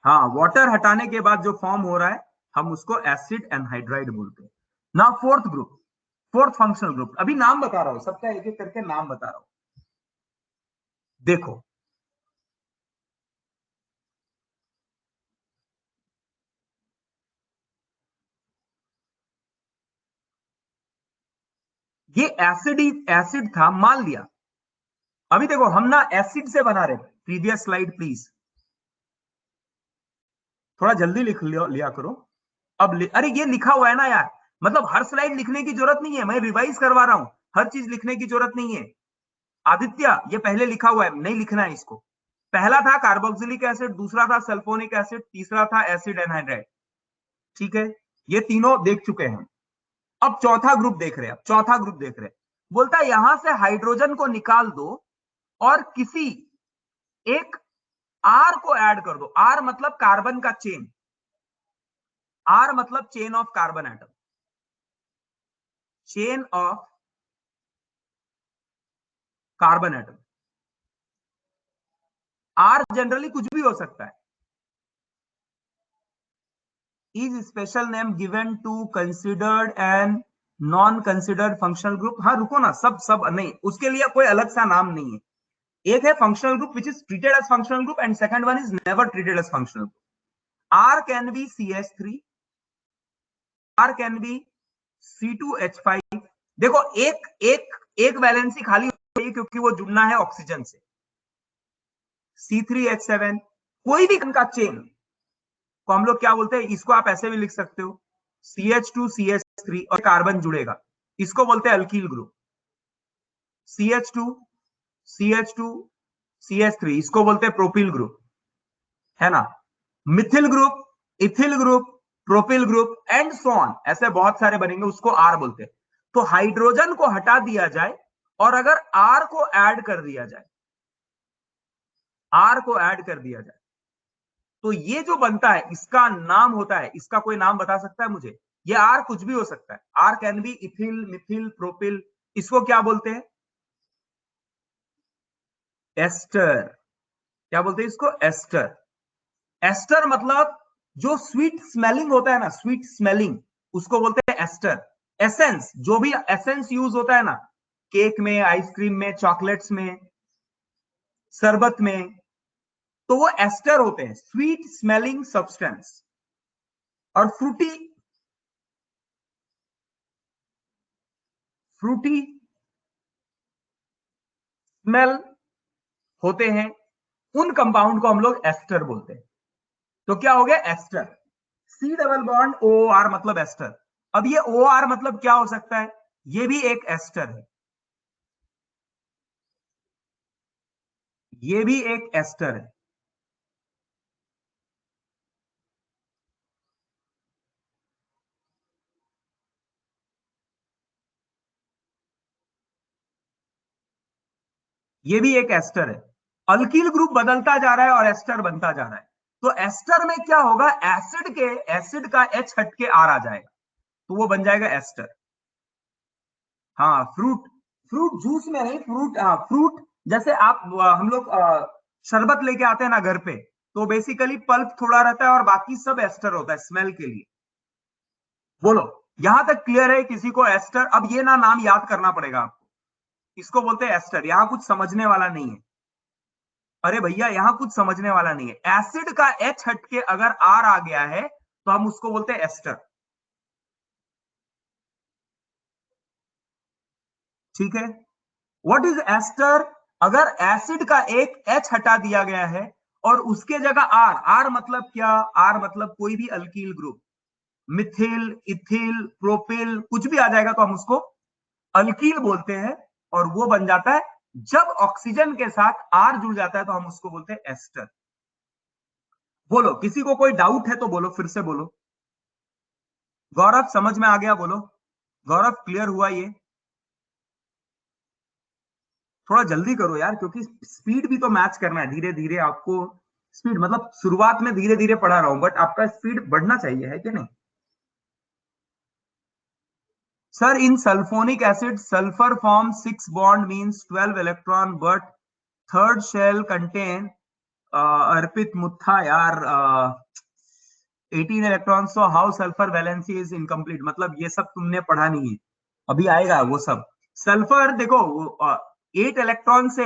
[SPEAKER 1] हाँ, वाटर हटाने के बाद जो फॉर्म हो रहा है हम उसको एसिड एनहाइड्राइड बोलते हैं ना। Fourth group, fourth functional group, अभी नाम बता रहा हूं, सबका एक एक करके नाम बता रहा हूं। देखो, ये एसिड ही एसिड था मान लिया। अभी देखो हम ना एसिड से बना रहे, प्रीवियस स्लाइड प्लीज, थोड़ा जल्दी लिया करो। अरे ये लिखा हुआ है ना यार, मतलब हर स्लाइड लिखने की जरूरत नहीं है, मैं रिवाइज करवा रहा हूं, हर चीज लिखने की जरूरत नहीं है। आदित्य, ये पहले लिखा हुआ है, नहीं लिखना है इसको। पहला था कार्बोक्सिलिक एसिड, दूसरा था सल्फोनिक एसिड, तीसरा था एसिड एनहाइड्राइड। ठीक है, ये तीनों देख चुके हैं। अब चौथा ग्रुप देख रहे हैं, अब चौथा ग्रुप देख रहे हैं। बोलता है यहां से हाइड्रोजन को निकाल दो और किसी एक आर को ऐड कर दो। आर मतलब कार्बन का चेन, आर मतलब chain of carbon atom, chain of carbon atom. R generally कुछ भी हो सकता है। Is special name given to considered and non considered functional group. हाँ रुको ना, सब सब नहीं, उसके लिए कोई अलग सा नाम नहीं है। एक है functional group which is treated as functional group and second one is never treated as functional group. R can be CH3, R can be C2H5। देखो एक एक एक वैलेंसी खाली होती है क्योंकि वो जुड़ना है ऑक्सीजन से। C3H7, कोई भी का चेन को हम लोग क्या बोलते हैं, इसको आप ऐसे भी लिख सकते हो CH2CH3 और कार्बन जुड़ेगा, इसको बोलते हैं alkyl group. CH2 CH2 CH3 इसको बोलते हैं प्रोपिल ग्रुप, है ना। Methyl group, ethyl group, propyl group and so on, ऐसे बहुत सारे बनेंगे, उसको आर बोलते हैं। तो हाइड्रोजन को हटा दिया जाए और अगर आर को ऐड कर दिया जाए, आर को ऐड कर दिया जाए, तो ये जो बनता है इसका नाम होता है, इसका कोई नाम बता सकता है मुझे? ये आर कुछ भी हो सकता है, R can be ethyl, methyl, propyl. इसको क्या बोलते हैं? एस्टर। क्या बोलते हैं इसको? एस्टर। एस्टर मतलब जो स्वीट स्मेलिंग होता है ना, स्वीट स्मेलिंग, उसको बोलते हैं एस्टर। एसेंस, जो भी एसेंस यूज होता है ना, केक में, आइसक्रीम में, चॉकलेट्स में, शरबत में, तो वो एस्टर होते हैं, स्वीट स्मेलिंग सब्सटेंस। और फ्रूटी, फ्रूटी स्मेल होते हैं, उन कंपाउंड को हम लोग एस्टर बोलते हैं। तो क्या हो गया? Ester. C double bond O R मतलब एस्टर। अब ये ओ आर मतलब क्या हो सकता है? ये भी एक एस्टर है, ये भी एक एस्टर है। ये भी एक एस्टर है। अल्किल ग्रुप बदलता जा रहा है और एस्टर बनता जा रहा है। तो एस्टर में क्या होगा? एसिड का एच हट के आर आ जाएगा, तो वो बन जाएगा एस्टर। हाँ, फ्रूट, फ्रूट जूस में नहीं, फ्रूट, हाँ फ्रूट। जैसे आप हम लोग शरबत लेके आते हैं ना घर पे, तो बेसिकली पल्प थोड़ा रहता है और बाकी सब एस्टर होता है स्मेल के लिए। बोलो, यहां तक क्लियर है किसी को एस्टर? अब ये ना नाम याद करना पड़ेगा आपको, इसको बोलते हैं एस्टर। यहां कुछ समझने वाला नहीं है। अरे भैया यहां कुछ समझने वाला नहीं है। एसिड का एच हट के अगर आर आ गया है तो हम उसको बोलते हैं एस्टर। ठीक है, व्हाट इज एस्टर? अगर एसिड का एक एच हटा दिया गया है और उसके जगह आर, आर मतलब क्या? आर मतलब कोई भी alkyl group, Mithil, ethyl, propyl, कुछ भी आ जाएगा तो हम उसको अल्कील बोलते हैं। और वो बन जाता है जब ऑक्सीजन के साथ आर जुड़ जाता है, तो हम उसको बोलते हैं एस्टर। बोलो, किसी को कोई डाउट है तो बोलो, फिर से बोलो। गौरव समझ में आ गया? बोलो गौरव, क्लियर हुआ ये? थोड़ा जल्दी करो यार, क्योंकि स्पीड भी तो मैच करना है, धीरे धीरे आपको स्पीड, मतलब शुरुआत में धीरे धीरे पढ़ा रहा हूं, बट आपका स्पीड बढ़ना चाहिए, है कि नहीं? Sir, in sulphonic acid sulphur form 6 bond means 12 electron, but third shell contain Arpit Mutha यार, 18 electrons, so how sulphur valency is incomplete, मतलब ये सब तुमने पढ़ा नहीं है, अभी आएगा वो सब। सल्फर देखो 8 इलेक्ट्रॉन से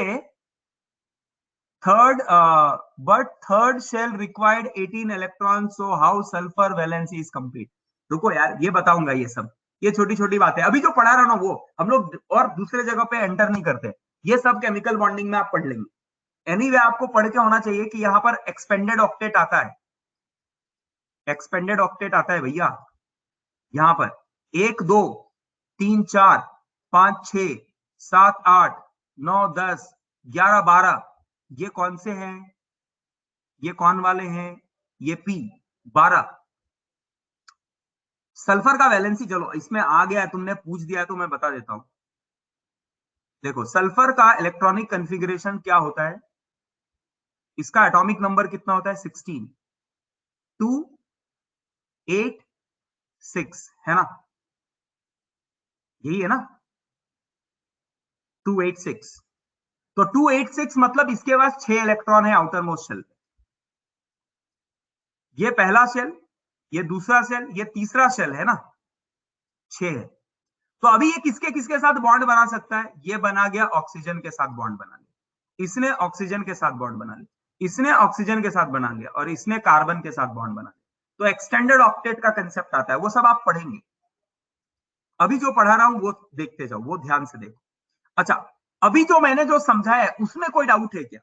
[SPEAKER 1] third, but third shell required 18 electron, so how sulphur valency is complete. रुको यार, ये बताऊंगा ये सब, ये छोटी छोटी बातें अभी जो पढ़ा रहा ना वो हम लोग और दूसरे जगह पे एंटर नहीं करते, ये सब केमिकल बॉन्डिंग में आप पढ़ लेंगे। एनीवे आपको पढ़ के होना चाहिए कि यहाँ पर एक्सपेंडेड ऑक्टेट आता है, एक्सपेंडेड ऑक्टेट आता है भैया। यहां पर 1 2 3 4 5 6 7 8 9 10 11 12, ये कौन से हैं, ये कौन वाले हैं, ये पी 12। सल्फर का वैलेंसी चलो इसमें आ गया है, तुमने पूछ दिया है तो मैं बता देता हूं। देखो सल्फर का इलेक्ट्रॉनिक कॉन्फ़िगरेशन क्या होता है, इसका एटॉमिक नंबर कितना होता है 16, 2 8 6 है ना, यही है ना 286। तो 286 मतलब इसके पास 6 इलेक्ट्रॉन है आउटर मोस्ट शेल। ये पहला शेल, ये दूसरा शेल, ये तीसरा शेल है ना, 6 है। तो अभी ये किसके किसके साथ बॉन्ड बना सकता है, ये बना गया ऑक्सीजन के साथ बॉन्ड बना लिया, इसने ऑक्सीजन के साथ बॉन्ड बना लिया, इसने ऑक्सीजन के साथ बना लिया, और इसने कार्बन के साथ बॉन्ड बना लिया। तो एक्सटेंडेड ऑक्टेट का कंसेप्ट आता है, वो सब आप पढ़ेंगे। अभी जो पढ़ा रहा हूं वो देखते जाओ, वो ध्यान से देखो। अच्छा, अभी जो मैंने जो समझाया है उसमें कोई डाउट है क्या,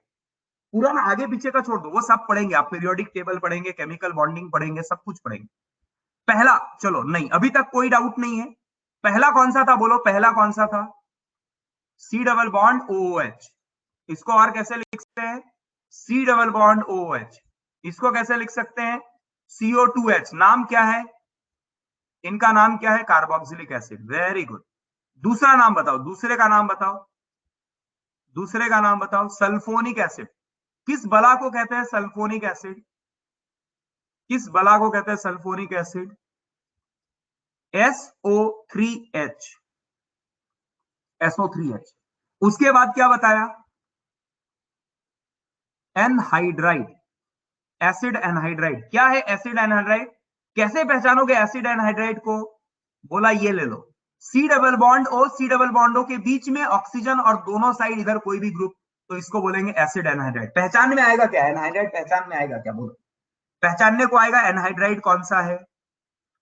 [SPEAKER 1] पूरा ना आगे पीछे का छोड़ दो, वो सब पढ़ेंगे आप, पीरियोडिक टेबल पढ़ेंगे, केमिकल बॉन्डिंग पढ़ेंगे, सब कुछ पढ़ेंगे। पहला चलो नहीं, अभी तक कोई डाउट नहीं है। पहला कौन सा था बोलो, पहला कौन सा था, सी डबल बॉन्ड OOH। इसको और कैसे लिख सकते हैं, सी डबल बॉन्ड OOH। इसको कैसे लिख सकते हैं, CO2H। नाम क्या है, इनका नाम क्या है, कार्बोक्सिलिक एसिड। Very good. दूसरा नाम बताओ, दूसरे का नाम बताओ, दूसरे का नाम बताओ, सल्फोनिक एसिड। किस बला को कहते हैं सल्फोनिक एसिड, किस बला को कहते हैं सल्फोनिक एसिड, SO3H, SO3H। उसके बाद क्या बताया, एनहाइड्राइड, एसिड एनहाइड्राइड। क्या है एसिड एनहाइड्राइड, कैसे पहचानोगे एसिड एनहाइड्राइड को, बोला ये ले लो, C double bond O, C double bond O के बीच में ऑक्सीजन और दोनों साइड इधर कोई भी ग्रुप, तो इसको बोलेंगे एसिड एनहाइड्राइड। पहचान में आएगा क्या, एनहाइड्राइड पहचान में आएगा क्या, बोलो पहचानने को आएगा एनहाइड्राइड कौन सा है।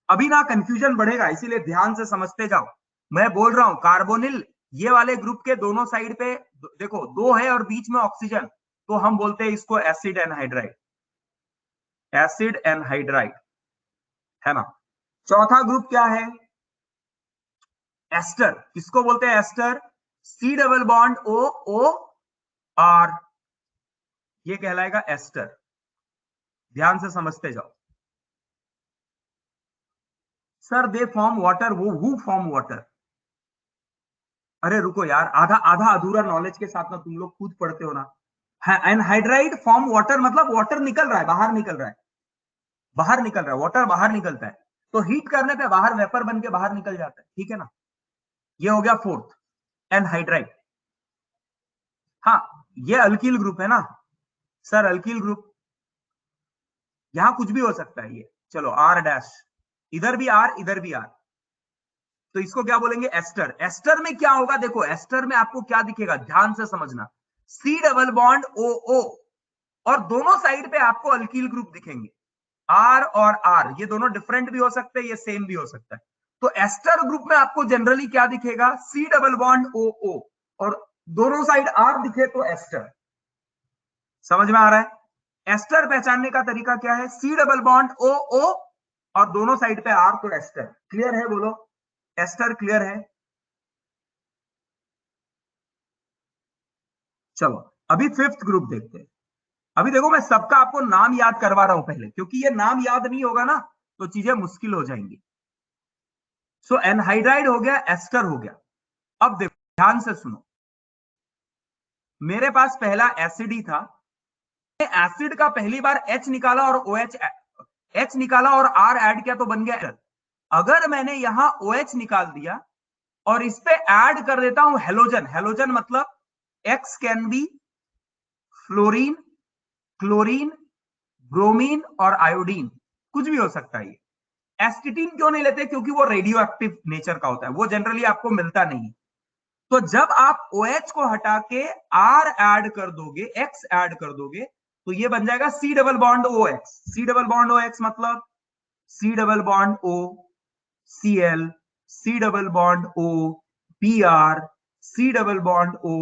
[SPEAKER 1] अभी ना कंफ्यूजन बढ़ेगा, इसीलिए ध्यान से समझते जाओ। मैं बोल रहा हूं कार्बोनिल, ये वाले ग्रुप के दोनों साइड पे देखो दो है और बीच में ऑक्सीजन, तो हम बोलते हैं इसको एसिड एनहाइड्राइड, एसिड एनहाइड्राइड है ना। चौथा ग्रुप क्या है, एस्टर। किसको बोलते हैं ester, C double bond O O R, ये कहलाएगा एस्टर। ध्यान से समझते जाओ। सर दे फॉर्म वाटर, वो हु फॉर्म वाटर, अरे रुको यार, आधा आधा अधूरा नॉलेज के साथ ना तुम लोग खुद पढ़ते हो ना। एनहाइड्राइड फॉर्म वाटर मतलब वाटर निकल रहा है, बाहर निकल रहा है, बाहर निकल रहा है, वाटर बाहर निकलता है, तो हीट करने पे बाहर वेपर बन के बाहर निकल जाता है, ठीक है ना। ये हो गया फोर्थ, एनहाइड्राइड। हाँ, ये अल्किल ग्रुप है ना सर, अल्किल ग्रुप, यहां कुछ भी हो सकता है ये, चलो R डैश, इधर भी R इधर भी R, तो इसको क्या बोलेंगे एस्टर। एस्टर में क्या होगा, देखो एस्टर में आपको क्या दिखेगा, ध्यान से समझना, C double bond O O, और दोनों साइड पे आपको अल्कील ग्रुप दिखेंगे, R और R, ये दोनों डिफरेंट भी हो सकते हैं, ये सेम भी हो सकता है। तो एस्टर ग्रुप में आपको जनरली क्या दिखेगा, C double bond O O, और दोनों साइड R दिखे तो एस्टर। समझ में आ रहा है, एस्टर पहचानने का तरीका क्या है, C double bond O O और दोनों साइड पे R, तो एस्टर। क्लियर है, बोलो एस्टर क्लियर है। चलो अभी फिफ्थ ग्रुप देखते हैं। अभी देखो मैं सबका आपको नाम याद करवा रहा हूं पहले, क्योंकि ये नाम याद नहीं होगा ना तो चीजें मुश्किल हो जाएंगी। सो एनहाइड्राइड हो गया, एस्टर हो गया। अब देखो ध्यान से सुनो, मेरे पास पहला एसिड ही था, एसिड का पहली बार H निकाला और OH, H निकाला और R ऐड किया तो बन गया एस्टर। अगर मैंने यहां OH निकाल दिया और इस पे ऐड कर देता हूं हेलोजन, हेलोजन मतलब X can be fluorine chlorine, bromine और आयोडीन, कुछ भी हो सकता है ये। एस्टिटीन क्यों नहीं लेते? क्योंकि वो रेडियो एक्टिव नेचर का होता है, वो जनरली आपको मिलता नहीं। तो जब आप OH को हटा के R ऐड कर दोगे, X ऐड कर दोगे, तो ये बन जाएगा C double bond OX। C double bond OX मतलब C double bond O Cl, C double bond O Br, C double bond O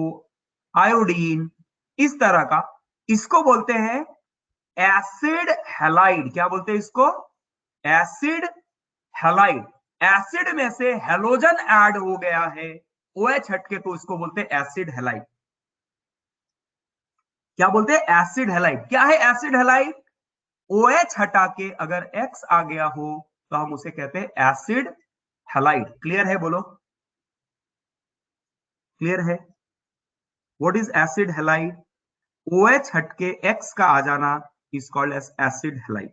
[SPEAKER 1] iodine, इस तरह का। इसको बोलते हैं एसिड हैलाइड। क्या बोलते हैं इसको? Acid halide. एसिड में से हेलोजन ऐड हो गया है OH हटके, तो इसको बोलते हैं एसिड हैलाइड। क्या बोलते हैं? Acid halide. क्या है एसिड हैलाइड? OH हटा के अगर X आ गया हो तो हम उसे कहते हैं एसिड हैलाइड। क्लियर है? बोलो, क्लियर है? What is acid halide? OH हटके X का आ जाना is called as acid halide.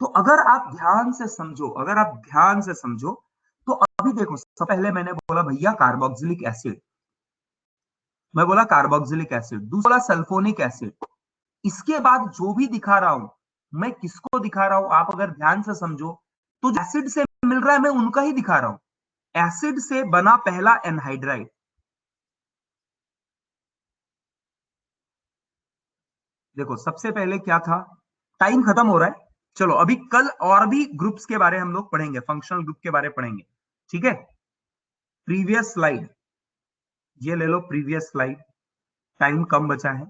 [SPEAKER 1] तो अगर आप ध्यान से समझो, अगर आप ध्यान से समझो, तो अभी देखो, सबसे पहले मैंने बोला भैया कार्बोक्सिलिक एसिड, मैं बोला कार्बोक्सिलिक एसिड, दूसरा सल्फोनिक एसिड। इसके बाद जो भी दिखा रहा हूं, मैं किसको दिखा रहा हूं? आप अगर ध्यान से समझो तो जो एसिड से मिल रहा है मैं उनका ही दिखा रहा हूं। एसिड से बना पहला एनहाइड्राइड, देखो सबसे पहले क्या था? टाइम खत्म हो रहा है, चलो अभी कल और भी ग्रुप्स के बारे हम लोग पढ़ेंगे, फंक्शनल ग्रुप के बारे पढ़ेंगे, ठीक है? प्रीवियस स्लाइड, ये ले लो प्रीवियस स्लाइड, टाइम कम बचा है,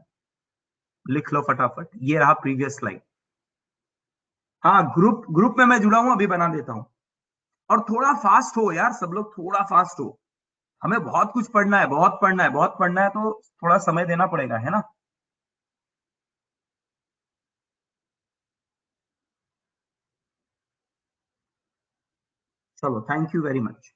[SPEAKER 1] लिख लो फटाफट, ये रहा प्रीवियस स्लाइड। हाँ, ग्रुप ग्रुप में मैं जुड़ा हूं, अभी बना देता हूं। और थोड़ा फास्ट हो यार, सब लोग थोड़ा फास्ट हो, हमें बहुत कुछ पढ़ना है, बहुत पढ़ना है, बहुत पढ़ना है, तो थोड़ा समय देना पड़ेगा, है ना? चलो, थैंक यू वेरी मच।